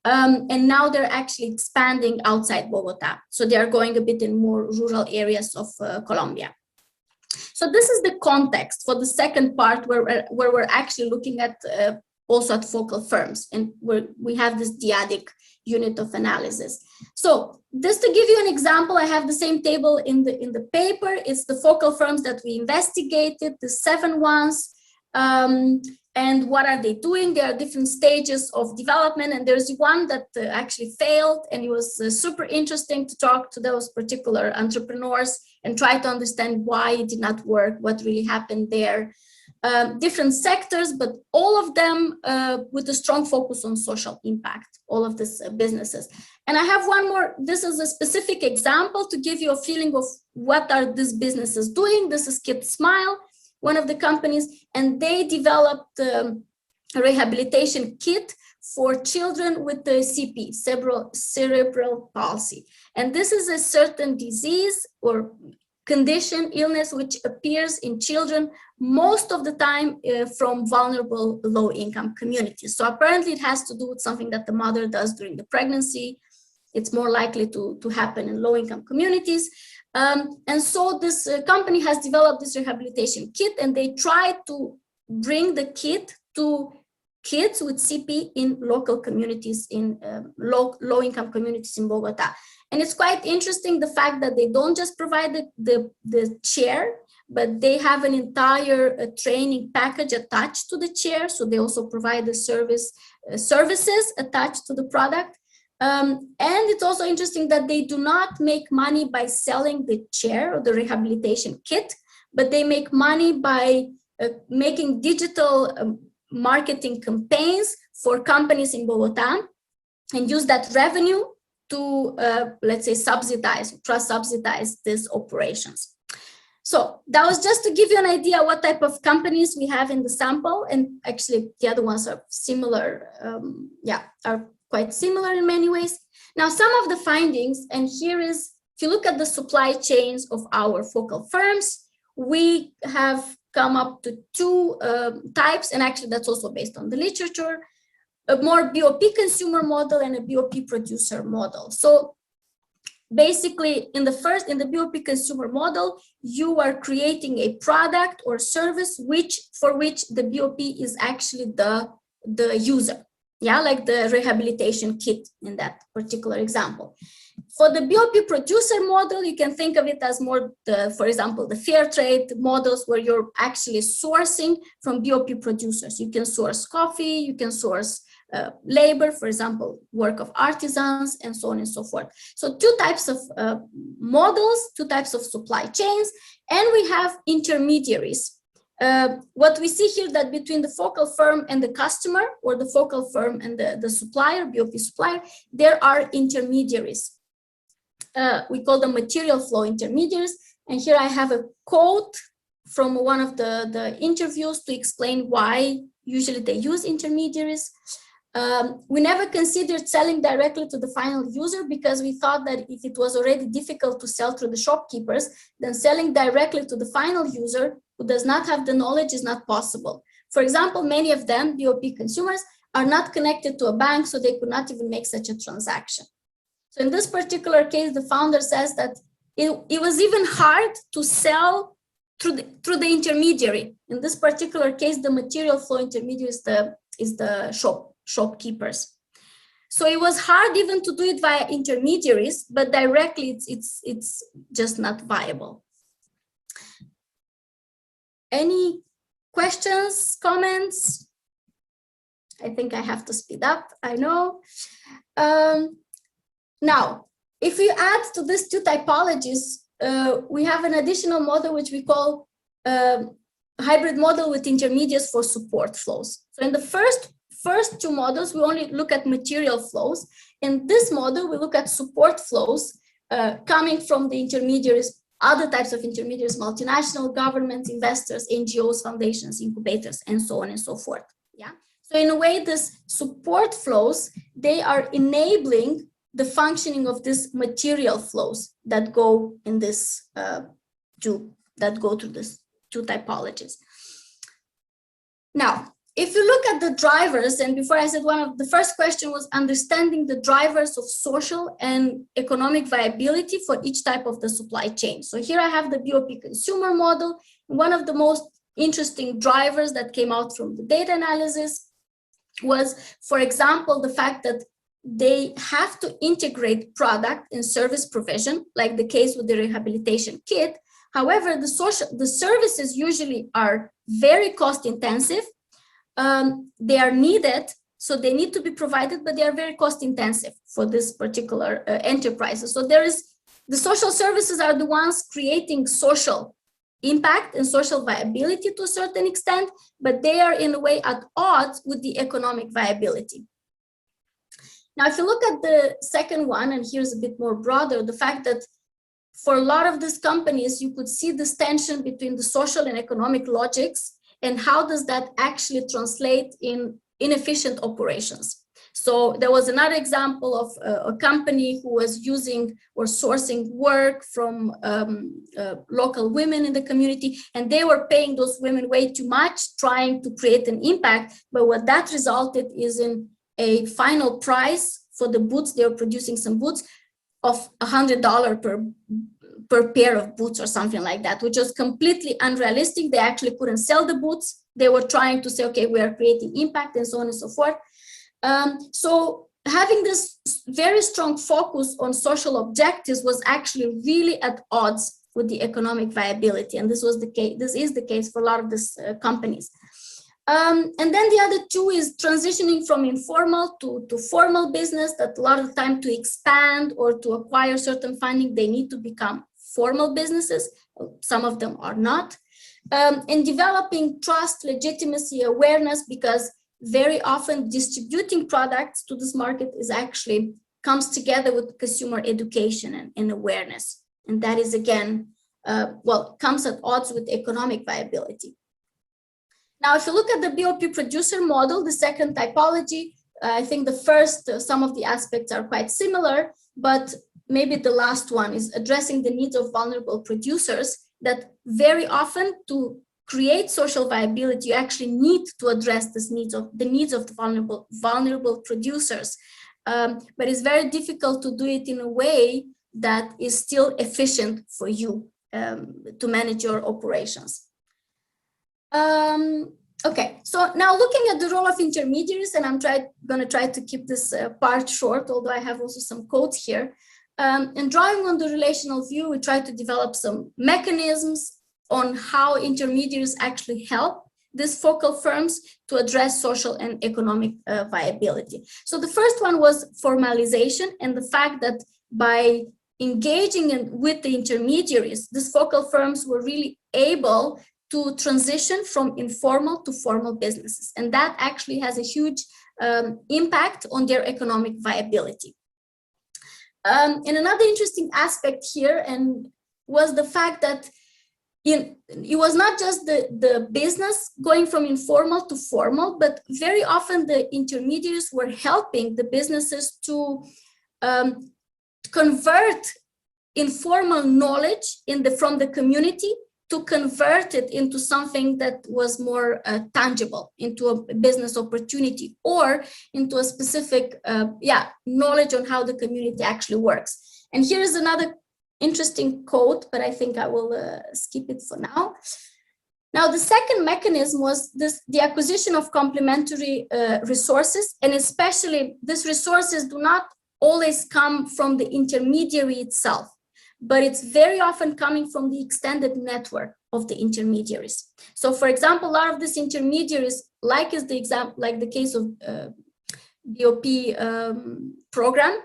And now they're actually expanding outside Bogota. So they are going a bit in more rural areas of Colombia. So this is the context for the second part where we're actually looking at also at focal firms, and we have this dyadic unit of analysis. So just to give you an example, I have the same table in the paper. It's the focal firms that we investigated, the 7 ones. And what are they doing? There are different stages of development, and there's one that actually failed, and it was super interesting to talk to those particular entrepreneurs and try to understand why it did not work, what really happened there. Different sectors, but all of them with a strong focus on social impact, all of these businesses. And I have one more. This is a specific example to give you a feeling of what are these businesses doing. This is Kid Smile, one of the companies, and they developed a rehabilitation kit for children with the CP, cerebral palsy. And this is a certain disease or condition, illness, which appears in children most of the time from vulnerable low-income communities. So apparently it has to do with something that the mother does during the pregnancy. It's more likely to happen in low-income communities. And so this company has developed this rehabilitation kit, and they try to bring the kit to kids with CP in local communities, in low-income communities in Bogota. And it's quite interesting the fact that they don't just provide the chair, but they have an entire training package attached to the chair. So they also provide the services attached to the product. And it's also interesting that they do not make money by selling the chair or the rehabilitation kit, but they make money by making digital marketing campaigns for companies in Bogota and use that revenue to, let's say, subsidize these operations. So that was just to give you an idea what type of companies we have in the sample, and actually the other ones are similar, are quite similar in many ways. Now, some of the findings, and here is, if you look at the supply chains of our focal firms, we have come up to two types, and actually that's also based on the literature, a more BOP consumer model and a BOP producer model. So basically, in the BOP consumer model, you are creating a product or service for which the BOP is actually the user. Yeah, like the rehabilitation kit in that particular example. For the BOP producer model, you can think of it as more, for example, the fair trade models where you're actually sourcing from BOP producers. You can source coffee, you can source labor, for example, work of artisans, and so on and so forth. So two types of models, two types of supply chains, and we have intermediaries. What we see here that between the focal firm and the customer, or the focal firm and the supplier, BOP supplier, there are intermediaries. We call them material flow intermediaries. And here I have a quote from one of the interviews to explain why usually they use intermediaries. We never considered selling directly to the final user because we thought that if it was already difficult to sell through the shopkeepers, then selling directly to the final user who does not have the knowledge is not possible. For example, many of them, BOP consumers, are not connected to a bank, so they could not even make such a transaction. So in this particular case, the founder says that it was even hard to sell through the intermediary. In this particular case, the material flow intermediary is the shopkeepers. So it was hard even to do it via intermediaries, but directly it's just not viable. Any questions, comments? I think I have to speed up, I know. Now, if we add to these two typologies, we have an additional model which we call hybrid model with intermediates for support flows. So in the first two models, we only look at material flows. In this model, we look at support flows coming from the intermediaries, other types of intermediaries, multinational governments, investors, NGOs, foundations, incubators, and so on and so forth. Yeah. So in a way, this support flows, they are enabling the functioning of these material flows that go in this through these two typologies. Now, if you look at the drivers, and before I said one of the first question was understanding the drivers of social and economic viability for each type of the supply chain. So here I have the BOP consumer model. One of the most interesting drivers that came out from the data analysis was, for example, the fact that they have to integrate product and service provision, like the case with the rehabilitation kit. However, the services usually are very cost intensive. They are needed, so they need to be provided, but they are very cost intensive for this particular enterprises. So the social services are the ones creating social impact and social viability to a certain extent, but they are in a way at odds with the economic viability. Now, if you look at the second one, and here's a bit more broader, the fact that for a lot of these companies, you could see this tension between the social and economic logics, and how does that actually translate in inefficient operations. So there was another example of a company who was using or sourcing work from local women in the community, and they were paying those women way too much, trying to create an impact. But what that resulted is in a final price for the boots. They were producing some boots of $100 per pair of boots or something like that, which was completely unrealistic. They actually couldn't sell the boots. They were trying to say, okay, we are creating impact and so on and so forth. So having this very strong focus on social objectives was actually really at odds with the economic viability. And this was the case. This is the case for a lot of these companies. And then the other two is transitioning from informal to formal business, that a lot of the time to expand or to acquire certain funding, they need to become formal businesses. Some of them are not. And developing trust, legitimacy, awareness, because very often distributing products to this market is actually comes together with consumer education and awareness. And that is again, comes at odds with economic viability. Now, if you look at the BOP producer model, the second typology, I think the first, some of the aspects are quite similar, but maybe the last one is addressing the needs of vulnerable producers, that very often to create social viability, you actually need to address the needs of the vulnerable producers. But it's very difficult to do it in a way that is still efficient for you to manage your operations. Okay, so now looking at the role of intermediaries, and I'm going to try to keep this part short, although I have also some quotes here. And drawing on the relational view, we try to develop some mechanisms on how intermediaries actually help these focal firms to address social and economic viability. So the first one was formalization, and the fact that by engaging with the intermediaries, these focal firms were really able to transition from informal to formal businesses. And that actually has a huge impact on their economic viability. And another interesting aspect here was the fact that it was not just the business going from informal to formal, but very often the intermediaries were helping the businesses to convert informal knowledge from the community, to convert it into something that was more tangible, into a business opportunity or into a specific knowledge on how the community actually works. And here is another interesting quote, but I think I will skip it for now. Now, the second mechanism was the acquisition of complementary resources, and especially these resources do not always come from the intermediary itself, but it's very often coming from the extended network of the intermediaries. So, for example, a lot of these intermediaries, like the case of BOP program,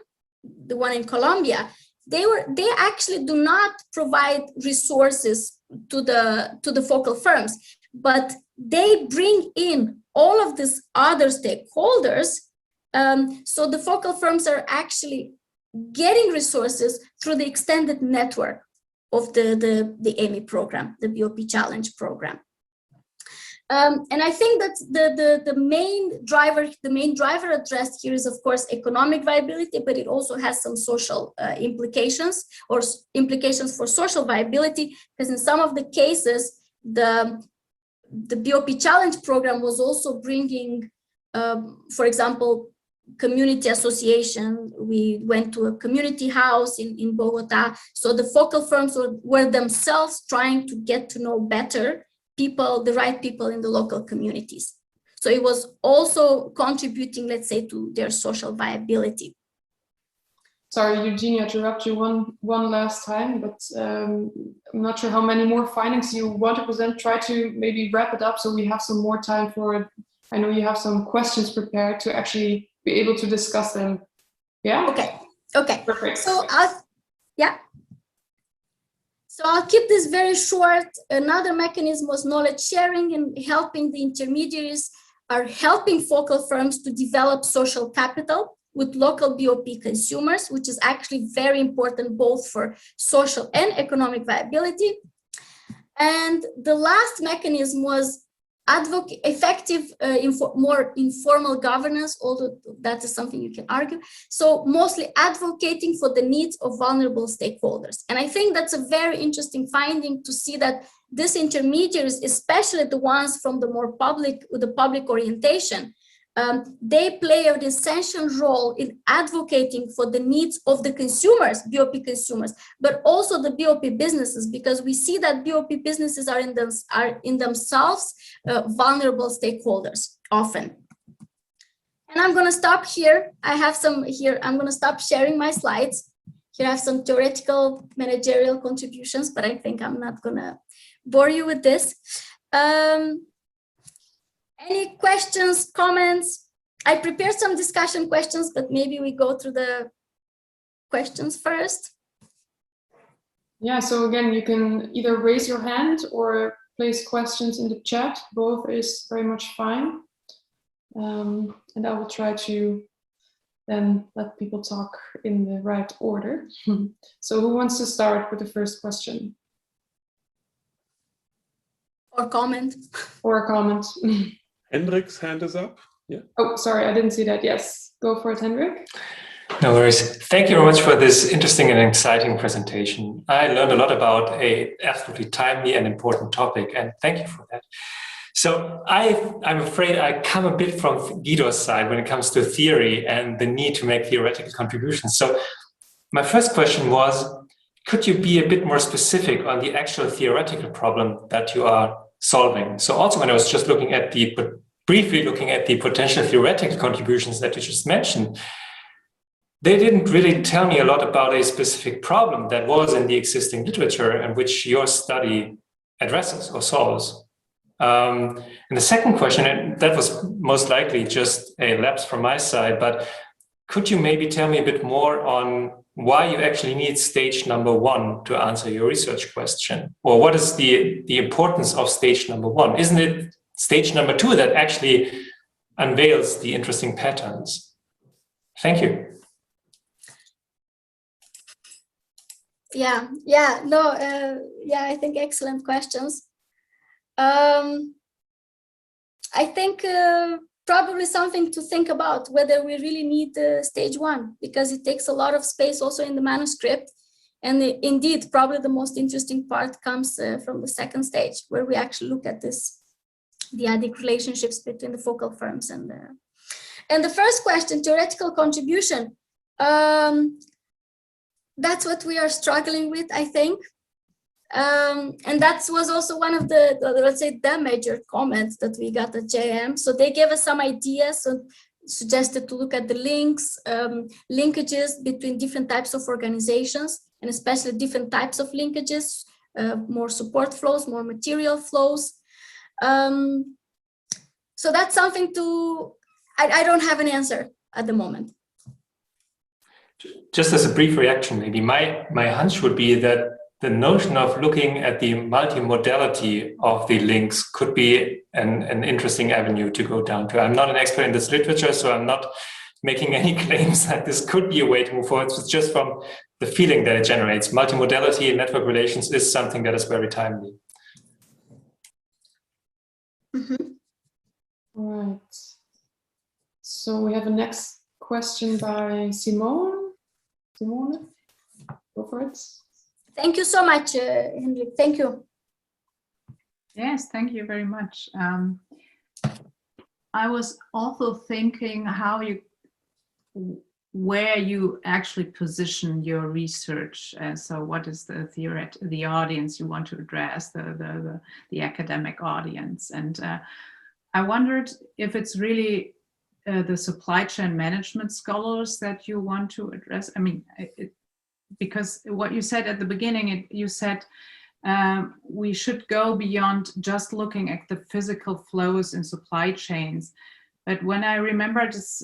the one in Colombia, they actually do not provide resources to the focal firms, but they bring in all of these other stakeholders. So the focal firms are actually getting resources through the extended network of the RMI program, the BOP Challenge program. And I think that the main driver addressed here is, of course, economic viability, but it also has some social implications, or implications for social viability, because in some of the cases, the BOP Challenge program was also bringing, for example, community association. We went to a community house in Bogota. So the focal firms were themselves trying to get to know better the right people in the local communities. So it was also contributing, let's say, to their social viability. Sorry, Eugenia, to interrupt you one last time, but I'm not sure how many more findings you want to present. Try to maybe wrap it up so we have some more time for it. I know you have some questions prepared to actually be able to discuss them. Yeah? Okay. Perfect. So I'll keep this very short. Another mechanism was knowledge sharing, and helping the intermediaries are helping focal firms to develop social capital with local BOP consumers, which is actually very important both for social and economic viability. And the last mechanism was effective, more informal governance, although that is something you can argue. So mostly advocating for the needs of vulnerable stakeholders. And I think that's a very interesting finding, to see that these intermediaries, especially the ones from the more public, with the public orientation, they play an essential role in advocating for the needs of the consumers, BOP consumers, but also the BOP businesses, because we see that BOP businesses are in themselves vulnerable stakeholders often. And I'm going to stop here. I have some here. I'm going to stop sharing my slides. Here I have some theoretical managerial contributions, but I think I'm not going to bore you with this. Any questions, comments? I prepared some discussion questions, but maybe we go through the questions first. Yeah, so again, you can either raise your hand or place questions in the chat. Both is very much fine. And I will try to then let people talk in the right order. So who wants to start with the first question? Or comment. Or a comment. Hendrik's hand is up. Yeah. Oh, sorry, I didn't see that. Yes, go for it, Hendrik. No worries. Thank you very much for this interesting and exciting presentation. I learned a lot about an absolutely timely and important topic, and thank you for that. So I'm afraid I come a bit from Guido's side when it comes to theory and the need to make theoretical contributions. So my first question was, could you be a bit more specific on the actual theoretical problem that you are solving? So also when I was just briefly looking at the potential theoretical contributions that you just mentioned, they didn't really tell me a lot about a specific problem that was in the existing literature and which your study addresses or solves. And the second question, and that was most likely just a lapse from my side, but could you maybe tell me a bit more on why you actually need stage number 1 to answer your research question? Or what is the importance of stage number 1? Isn't it stage number 2 that actually unveils the interesting patterns? Thank you. Yeah, I think excellent questions. I think probably something to think about whether we really need stage 1, because it takes a lot of space also in the manuscript. And indeed, probably the most interesting part comes from the second stage, where we actually look at the adic relationships between the focal firms and the first question, theoretical contribution. That's what we are struggling with, I think. And that was also one of the let's say, the major comments that we got at JM. So they gave us some ideas and suggested to look at the linkages between different types of organizations, and especially different types of linkages, more support flows, more material flows. So that's something I don't have an answer at the moment. Just as a brief reaction, maybe my hunch would be that the notion of looking at the multimodality of the links could be an interesting avenue to go down to. I'm not an expert in this literature, so I'm not making any claims that this could be a way to move forward. It's just from the feeling that it generates. Multimodality and network relations is something that is very timely. Mm-hmm. All right. So we have a next question by Simone. Simone, go for it. Thank you so much, Hendrik. Thank you. Yes, thank you very much. I was also thinking where you actually position your research. So what is the audience you want to address, the academic audience? And I wondered if it's really the supply chain management scholars that you want to address. I mean, because what you said at the beginning, you said we should go beyond just looking at the physical flows in supply chains. But when I remember this,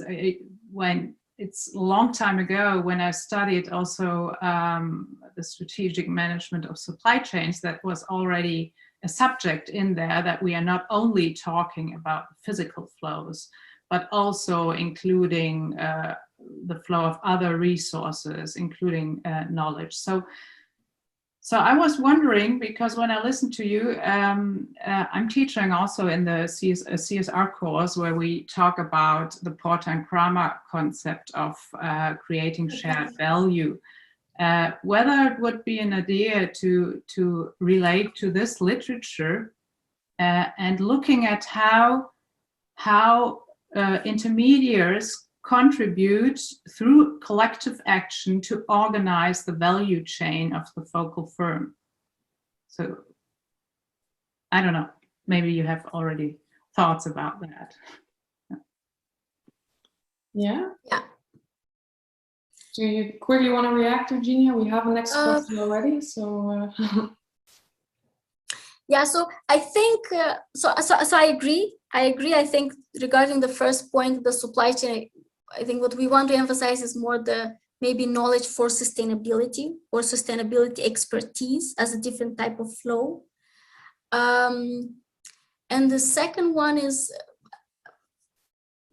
when it's a long time ago, when I studied also the strategic management of supply chains, that was already a subject in there, that we are not only talking about physical flows, but also including the flow of other resources, including knowledge. So I was wondering, because when I listened to you, I'm teaching also in the CSR course where we talk about the Porter and Kramer concept of creating shared value. Whether it would be an idea to relate to this literature and looking at how intermediaries contribute through collective action to organize the value chain of the focal firm. So I don't know, maybe you have already thoughts about that. Yeah? Yeah. Do you quickly want to react, Eugenia? We have a next question already, so... Yeah, so I think, so I agree. I agree. I think regarding the first point, the supply chain, I think what we want to emphasize is more the maybe knowledge for sustainability or sustainability expertise as a different type of flow. And the second one is,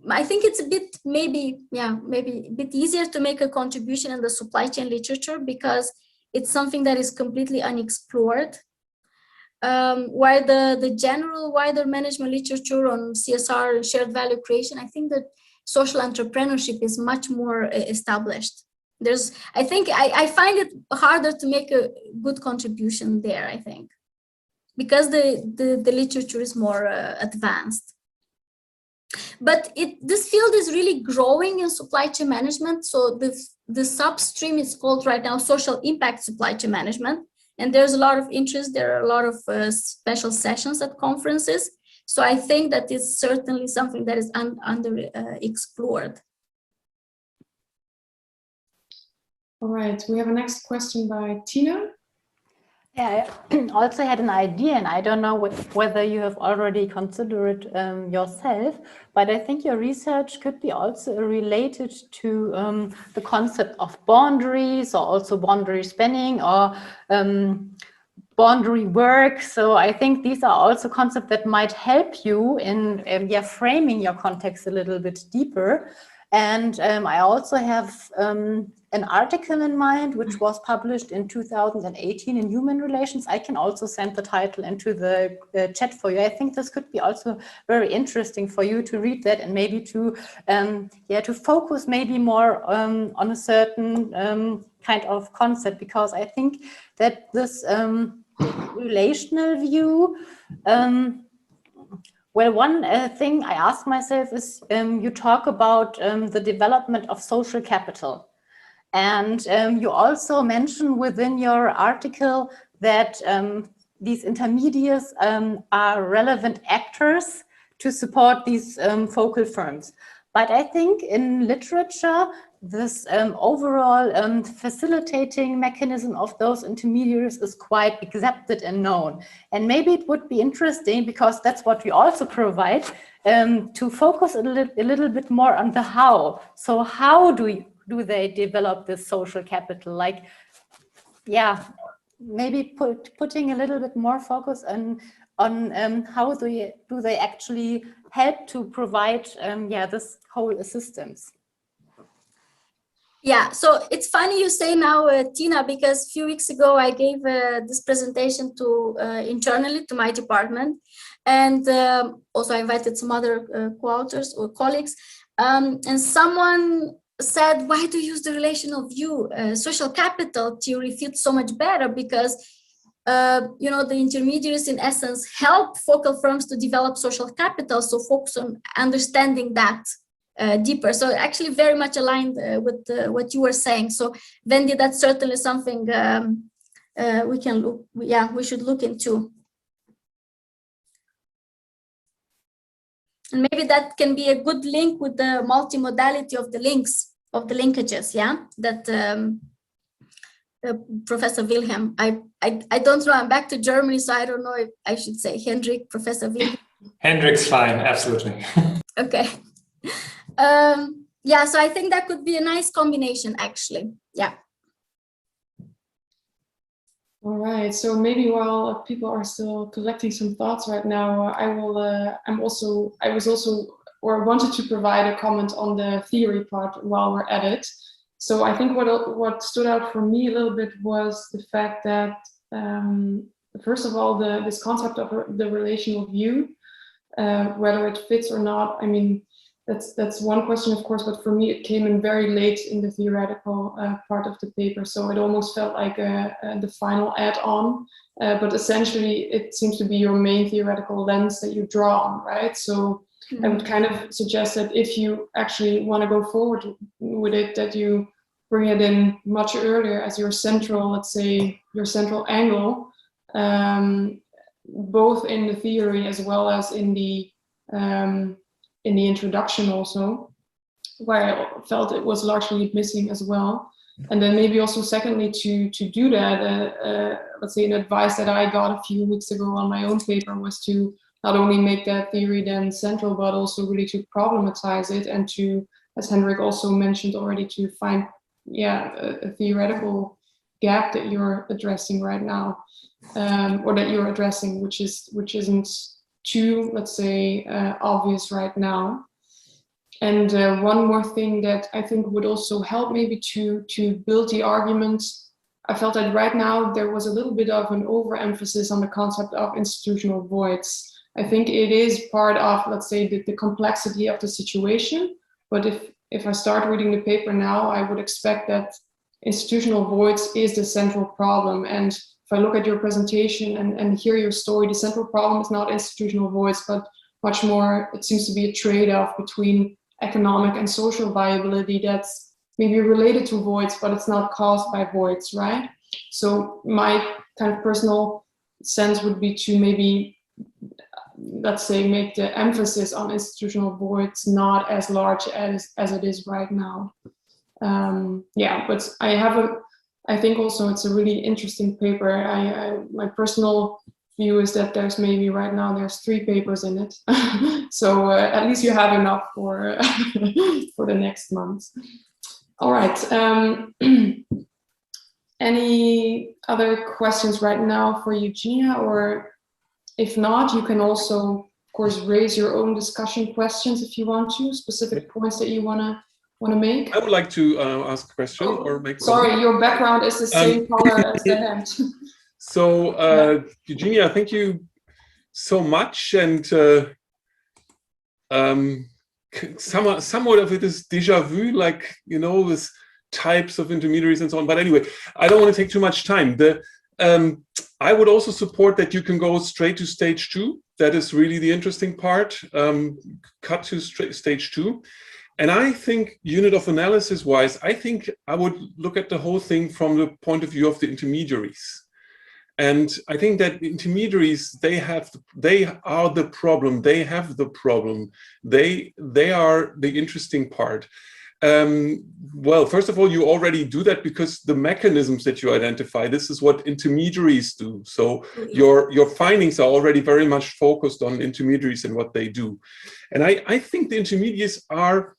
I think it's a bit maybe a bit easier to make a contribution in the supply chain literature because it's something that is completely unexplored. While the general wider management literature on CSR and shared value creation, I think that social entrepreneurship is much more established. I think I find it harder to make a good contribution there, I think, because the literature is more advanced. But this field is really growing in supply chain management. So the substream is called right now social impact supply chain management. And there's a lot of interest. There are a lot of special sessions at conferences. So I think that it's certainly something that is explored. All right, we have a next question by Tina. Yeah, I also had an idea, and I don't know whether you have already considered it yourself, but I think your research could be also related to the concept of boundaries, or also boundary spanning, or boundary work. So I think these are also concepts that might help you in framing your context a little bit deeper. And I also have an article in mind, which was published in 2018 in Human Relations. I can also send the title into the chat for you. I think this could be also very interesting for you to read that and maybe to focus maybe more on a certain kind of concept, because I think that this relational view, well, one thing I ask myself is you talk about the development of social capital. And you also mention within your article that these intermediaries are relevant actors to support these focal firms. But I think in literature, this overall facilitating mechanism of those intermediaries is quite accepted and known. And maybe it would be interesting, because that's what we also provide, to focus a little bit more on the how. So how do they develop this social capital? Like, yeah, maybe putting a little bit more focus on how do they actually help to provide this whole assistance. Yeah, so it's funny you say now, Tina, because a few weeks ago I gave this presentation to internally to my department, and also I invited some other co-authors or colleagues, and someone said, why do you use the relational view? Social capital theory fits so much better because the intermediaries in essence help focal firms to develop social capital, so focus on understanding that deeper. So actually very much aligned with what you were saying. So Wendy, that's certainly something we should look into. And maybe that can be a good link with the multimodality of the linkages, that Professor Wilhelm, I don't know, I'm back to Germany, so I don't know if I should say Hendrik, Professor Wilhelm. Hendrik's fine, absolutely. Okay. So I think that could be a nice combination, actually. Yeah. All right. So maybe while people are still collecting some thoughts right now, I wanted to provide a comment on the theory part while we're at it. So I think what stood out for me a little bit was the fact that, first of all, this concept of the relational view, whether it fits or not, I mean, that's one question, of course, but for me, it came in very late in the theoretical part of the paper. So it almost felt like the final add-on, but essentially it seems to be your main theoretical lens that you draw on, right? So I would kind of suggest that if you actually want to go forward with it, that you bring it in much earlier as your central, let's say, your central angle, both in the theory as well as in the introduction also, where I felt it was largely missing as well. And then maybe also secondly, to do that, let's say an advice that I got a few weeks ago on my own paper was to not only make that theory then central, but also really to problematize it and to, as Hendrik also mentioned already, to find a theoretical gap that you're addressing right now, or that you're addressing, which isn't too, let's say, obvious right now. And one more thing that I think would also help maybe to build the argument, I felt that right now there was a little bit of an overemphasis on the concept of institutional voids. I think it is part of, let's say, the complexity of the situation. But if I start reading the paper now, I would expect that institutional voids is the central problem. And if I look at your presentation and hear your story, the central problem is not institutional voids, but much more, it seems to be a trade-off between economic and social viability that's maybe related to voids, but it's not caused by voids, right? So my kind of personal sense would be to maybe, let's say, make the emphasis on institutional voids not as large as it is right now. But I think also it's a really interesting paper. My personal view is that there's maybe right now there's 3 papers in it. So at least you have enough for for the next month. All right. Any other questions right now for Eugenia? Or if not, you can also, of course, raise your own discussion questions if you want to, specific points that you want to make. I would like to ask a question or make. Sorry, your background is the same color as the hand. So, Eugenia, thank you so much. And somewhat of it is déjà vu, like, you know, with types of intermediaries and so on. But anyway, I don't want to take too much time. I would also support that you can go straight to stage 2. That is really the interesting part. Cut to stage 2. And I think, unit of analysis wise, I think I would look at the whole thing from the point of view of the intermediaries. And I think that intermediaries, they are the problem. They have the problem. They are the interesting part. Well, first of all, you already do that because the mechanisms that you identify, this is what intermediaries do. So your findings are already very much focused on intermediaries and what they do. And I think the intermediaries are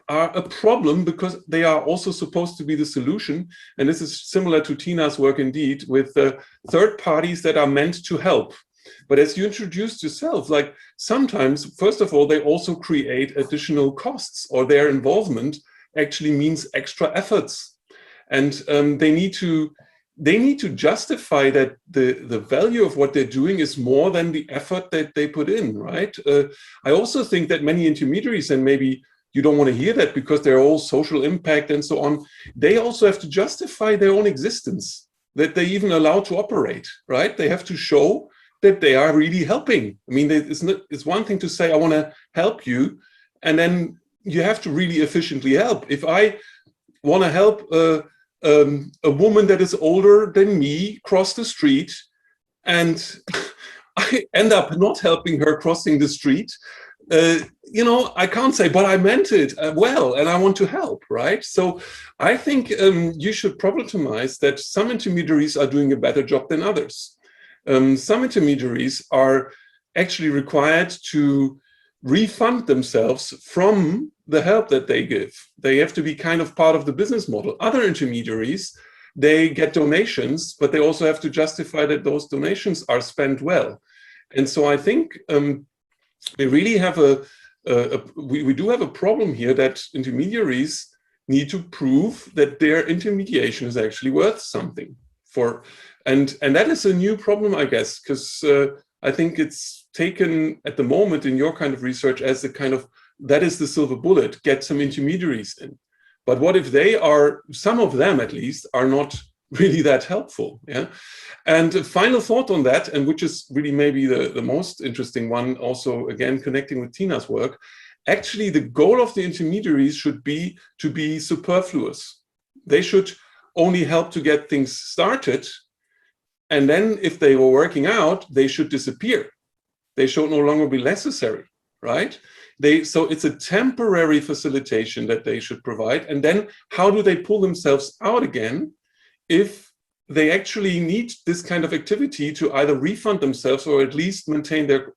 a problem because they are also supposed to be the solution. And this is similar to Tina's work indeed, with third parties that are meant to help. But as you introduced yourself, like sometimes, first of all, they also create additional costs, or their involvement actually means extra efforts. And they need to justify that the value of what they're doing is more than the effort that they put in, right? I also think that many intermediaries, and maybe you don't want to hear that because they're all social impact and so on, they also have to justify their own existence, that they even allowed to operate, right? They have to show that they are really helping. I mean, it's one thing to say, I want to help you, and then you have to really efficiently help. If I want to help a woman that is older than me cross the street, and I end up not helping her crossing the street, you know, I can't say, but I meant it well, and I want to help, right? So I think you should problematize that some intermediaries are doing a better job than others. Some intermediaries are actually required to refund themselves from the help that they give. They have to be kind of part of the business model. Other intermediaries, they get donations, but they also have to justify that those donations are spent well. And so I think we really have we do have a problem here, that intermediaries need to prove that their intermediation is actually worth something. And that is a new problem, I guess, because I think it's taken at the moment in your kind of research as a kind of, that is the silver bullet, get some intermediaries in. But what if they are, some of them at least, are not really that helpful? Yeah. And a final thought on that, and which is really maybe the most interesting one, also again connecting with Tina's work, actually the goal of the intermediaries should be to be superfluous. They should only help to get things started. And then if they were working out, they should disappear. They should no longer be necessary, right? So it's a temporary facilitation that they should provide. And then how do they pull themselves out again if they actually need this kind of activity to either refund themselves or at least maintain their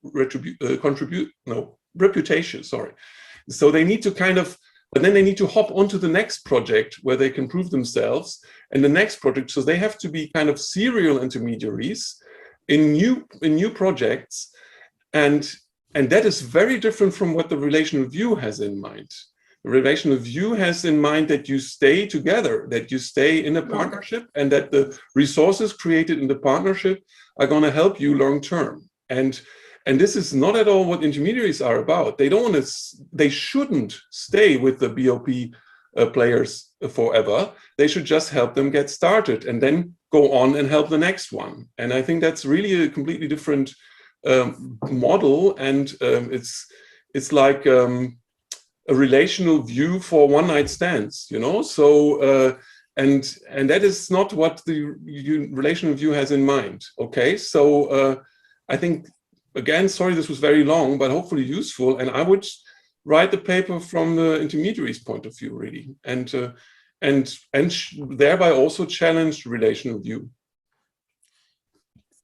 reputation, sorry. So they need to kind of, but then they need to hop onto the next project where they can prove themselves, and the next project. So they have to be kind of serial intermediaries in new projects, and that is very different from what the relational view has in mind. The relational view has in mind that you stay together, that you stay in a partnership, and that the resources created in the partnership are going to help you long term. And this is not at all what intermediaries are about. They don't want to, they shouldn't stay with the BOP players forever. They should just help them get started and then go on and help the next one. And I think that's really a completely different model, and it's like a relational view for one-night stands, you know. So and that is not what the relational view has in mind. Okay, so I think, again, sorry this was very long, but hopefully useful. And I would write the paper from the intermediaries' point of view, really, and thereby also challenge the relational view.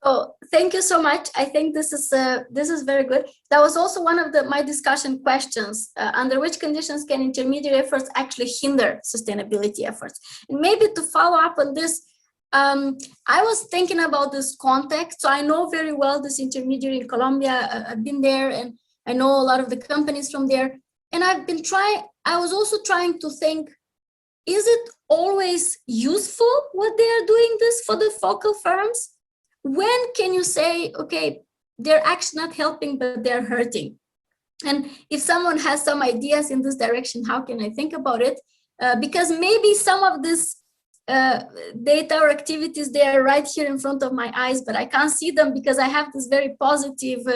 So thank you so much. I think this is very good. That was also one of my discussion questions. Under which conditions can intermediary efforts actually hinder sustainability efforts? And maybe to follow up on this, I was thinking about this context. So I know very well this intermediary in Colombia. I've been there, and I know a lot of the companies from there. And I was also trying to think, is it always useful what they are doing this for the focal firms? When can you say, okay, they're actually not helping, but they're hurting? And if someone has some ideas in this direction, how can I think about it? Because maybe some of this data or activities, they are right here in front of my eyes, but I can't see them because I have this very positive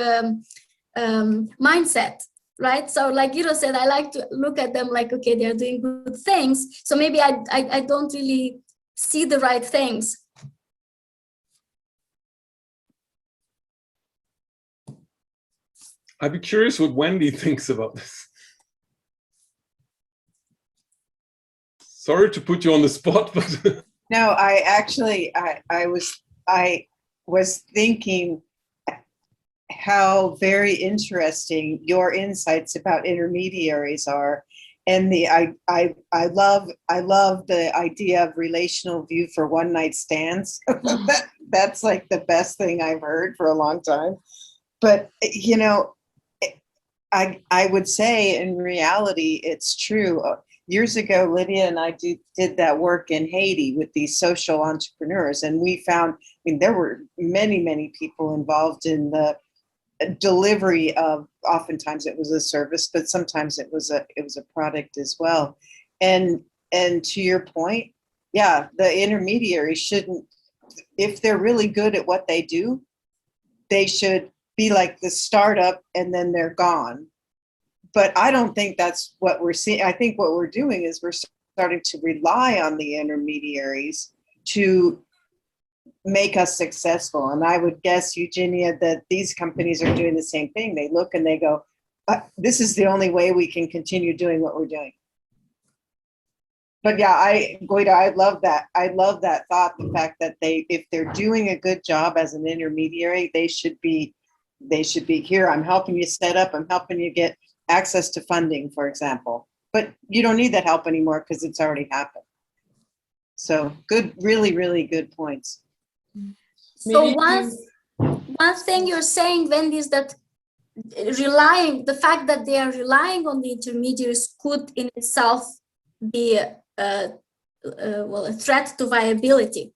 mindset, right? So like Guido said, I like to look at them like, okay, they're doing good things. So maybe I don't really see the right things. I'd be curious what Wendy thinks about this. Sorry to put you on the spot, but no, I was thinking how very interesting your insights about intermediaries are, and I love the idea of relational view for one night stands. That's like the best thing I've heard for a long time. But you know, I would say in reality, it's true. Years ago, Lydia and I did that work in Haiti with these social entrepreneurs, and we found, I mean, there were many people involved in the delivery of, oftentimes it was a service, but sometimes it was a product as well. And to your point, yeah, the intermediary shouldn't, if they're really good at what they do, they should be like the startup and then they're gone. But I don't think that's what we're seeing. I think what we're doing is we're starting to rely on the intermediaries to make us successful. And I would guess, Eugenia, that these companies are doing the same thing. They look and they go, this is the only way we can continue doing what we're doing. But yeah, Guido, I love that. I love that thought, the fact that if they're doing a good job as an intermediary, they should be here. I'm helping you set up, I'm helping you get access to funding, for example. But you don't need that help anymore because it's already happened. So good, really good points. So one thing you're saying, Wendy, is that the fact that they are relying on the intermediaries could in itself be a threat to viability.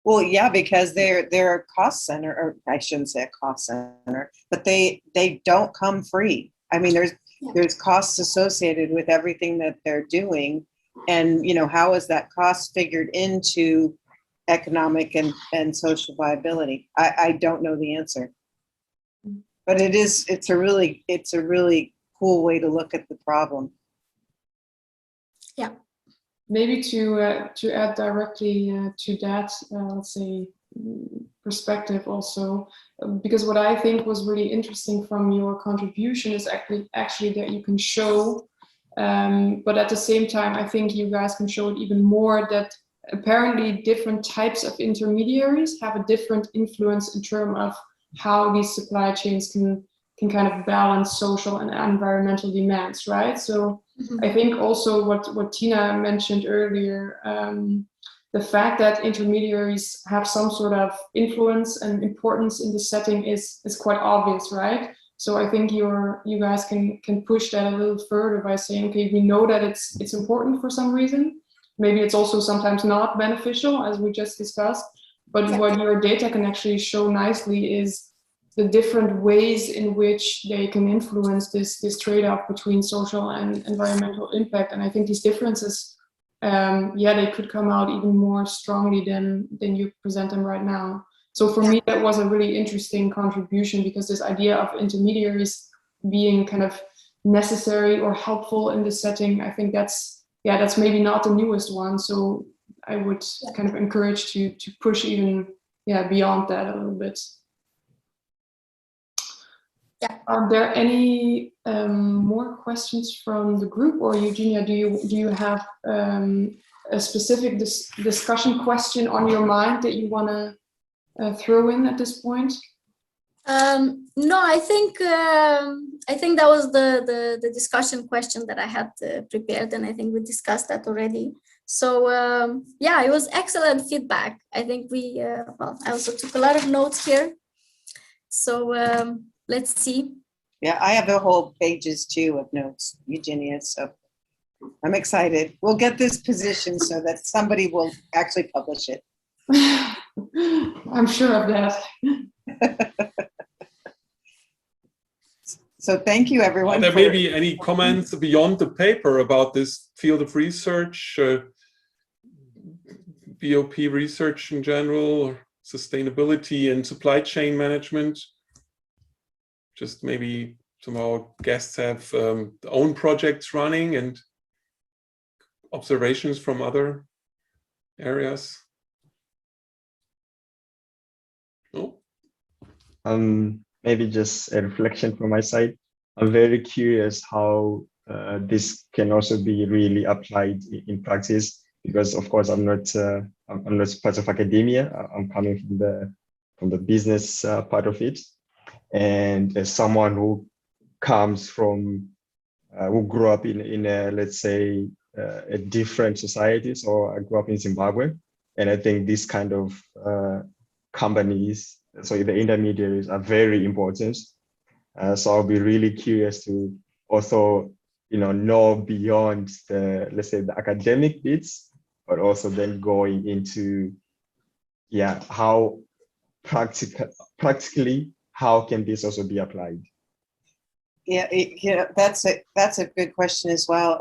Well, yeah, because they're a cost center, or I shouldn't say a cost center, but they don't come free. I mean, there's costs associated with everything that they're doing, and you know, how is that cost figured into economic and social viability? I don't know the answer, but it's a really cool way to look at the problem. Yeah. Maybe to add directly to that, let's say, perspective also, because what I think was really interesting from your contribution is actually that you can show, but at the same time, I think you guys can show it even more, that apparently different types of intermediaries have a different influence in terms of how these supply chains can kind of balance social and environmental demands, right? So I think also what Tina mentioned earlier, the fact that intermediaries have some sort of influence and importance in the setting is quite obvious, right? So I think you guys can push that a little further by saying, okay, we know that it's important for some reason. Maybe it's also sometimes not beneficial, as we just discussed. But what your data can actually show nicely is the different ways in which they can influence this trade-off between social and environmental impact. And I think these differences, they could come out even more strongly than you present them right now. So for me, that was a really interesting contribution, because this idea of intermediaries being kind of necessary or helpful in this setting, I think that's maybe not the newest one. So I would kind of encourage to push even beyond that a little bit. Yeah. Are there any more questions from the group, or Eugenia, do you have a specific discussion question on your mind that you want to throw in at this point? No, I think that was the discussion question that I had prepared, and I think we discussed that already. So it was excellent feedback. I think we I also took a lot of notes here. So let's see. Yeah, I have the whole pages too of notes, Eugenia. So I'm excited. We'll get this position so that somebody will actually publish it. I'm sure of that. So thank you, everyone. There may be any comments beyond the paper about this field of research, BOP research in general, or sustainability and supply chain management. Just maybe some of our guests have their own projects running and observations from other areas. No? Maybe just a reflection from my side. I'm very curious how this can also be really applied in practice, because of course I'm not part of academia. I'm coming from the business part of it, and as someone who comes from who grew up in a, let's say, a different society. So I grew up in Zimbabwe, and I think this kind of companies, so the intermediaries, are very important. So I'll be really curious to also, know beyond the, let's say, the academic bits, but also then going into, how practically, how can this also be applied? Yeah, that's a good question as well.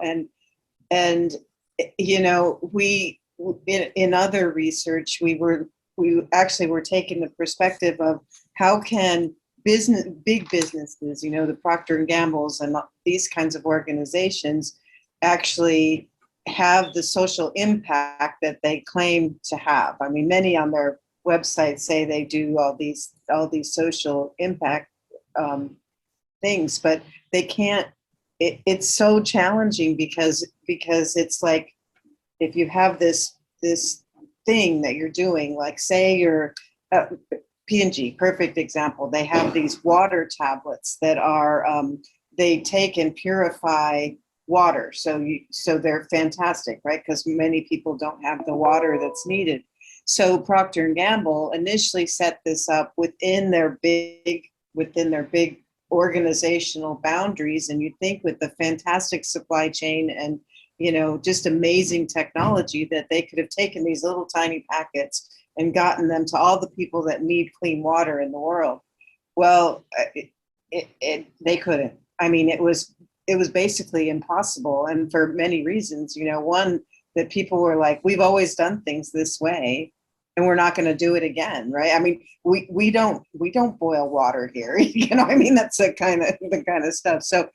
And we in other research, we actually were taking the perspective of how can big businesses, the Procter and Gamble's and these kinds of organizations, actually have the social impact that they claim to have. I mean, many on their websites say they do all these social impact things, but they can't. It's so challenging because it's like, if you have this thing that you're doing, like say you're P&G, perfect example. They have these water tablets that are they take and purify water, so they're fantastic, right? Because many people don't have the water that's needed. So Procter and Gamble initially set this up within their big organizational boundaries, and you'd think with the fantastic supply chain and just amazing technology that they could have taken these little tiny packets and gotten them to all the people that need clean water in the world. Well, they couldn't. I mean, it was basically impossible, and for many reasons. One, that people were like, we've always done things this way, and we're not going to do it again, right? I mean, we don't boil water here. I mean, that's the kind of stuff. So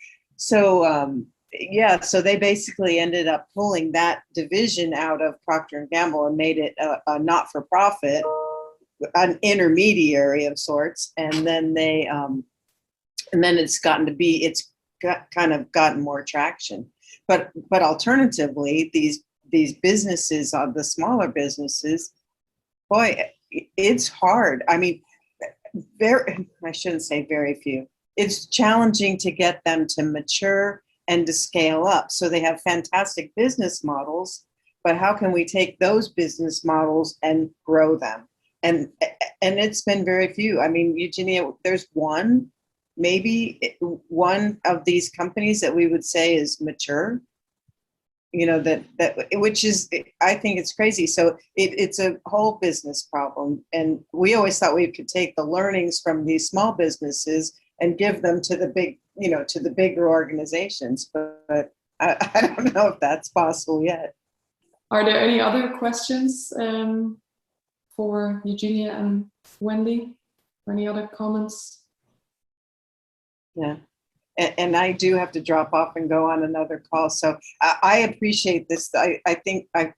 they basically ended up pulling that division out of Procter and Gamble and made it a not-for-profit, an intermediary of sorts, and then it's gotten more traction. But alternatively, these these businesses, the smaller businesses, boy, it's hard. I mean, I shouldn't say very few. It's challenging to get them to mature and to scale up. So they have fantastic business models, but how can we take those business models and grow them? And it's been very few. I mean, Eugenia, there's maybe one of these companies that we would say is mature, which is, I think it's crazy. So it's a whole business problem. And we always thought we could take the learnings from these small businesses and give them to the bigger organizations. But I don't know if that's possible yet. Are there any other questions for Eugenia and Wendy? Or any other comments? Yeah. And I do have to drop off and go on another call. So I appreciate this. I think I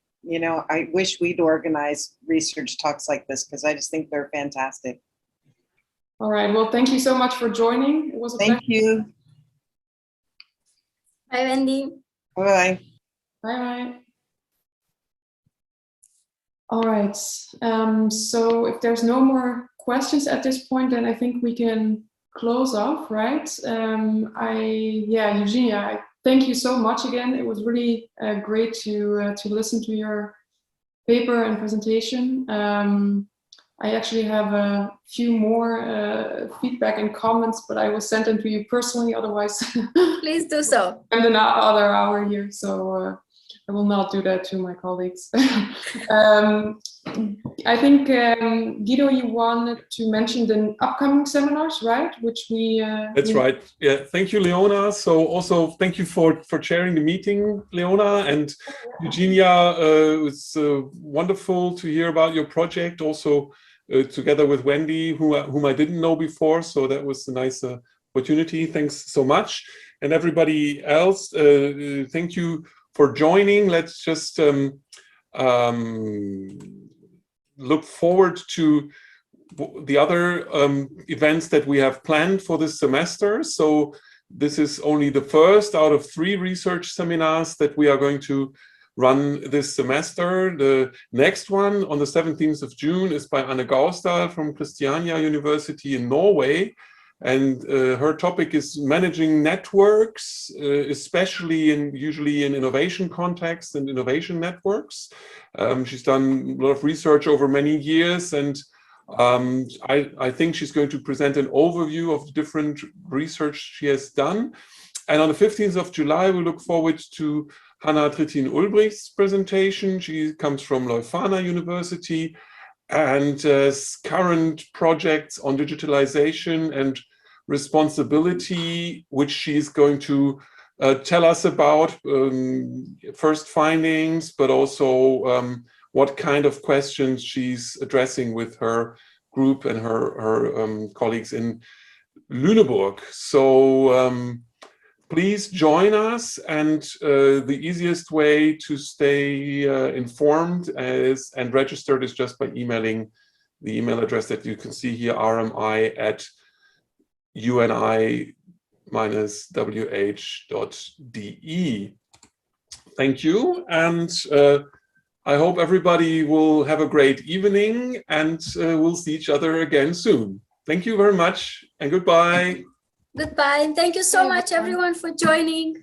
wish we'd organize research talks like this, because I just think they're fantastic. All right. Well, thank you so much for joining. It was a pleasure. Thank you. Bye, Wendy. Bye. Bye. All right. So if there's no more questions at this point, then I think we can close off, right? Eugenia, thank you so much again. It was really great to listen to your paper and presentation. I actually have a few more feedback and comments, but I will send them to you personally. Otherwise, please do so. And another hour here, so I will not do that to my colleagues. I think, Guido, you wanted to mention the upcoming seminars, right? Which we... That's right. Yeah, thank you, Leona. So also thank you for chairing the meeting, Leona. And Eugenia, it was wonderful to hear about your project, also together with Wendy, whom I didn't know before. So that was a nice opportunity. Thanks so much. And everybody else, thank you for joining. Let's just look forward to the other events that we have planned for this semester. So this is only the first out of 3 research seminars that we are going to run this semester. The next one on the 17th of June is by Anne Gausdal from Christiania University in Norway. And her topic is managing networks, especially usually in innovation context and innovation networks. She's done a lot of research over many years, and I think she's going to present an overview of the different research she has done. And on the 15th of July, we look forward to Hanna Trittin-Ulbricht's presentation. She comes from Leuphana University, and current projects on digitalization and responsibility, which she's going to tell us about, first findings, but also what kind of questions she's addressing with her group and her colleagues in Lüneburg. So please join us, and the easiest way to stay informed and registered is just by emailing the email address that you can see here, rmi@uni-wh.de. Thank you, and I hope everybody will have a great evening, and we'll see each other again soon. Thank you very much, and goodbye. Goodbye, and thank you so much, everyone, for joining.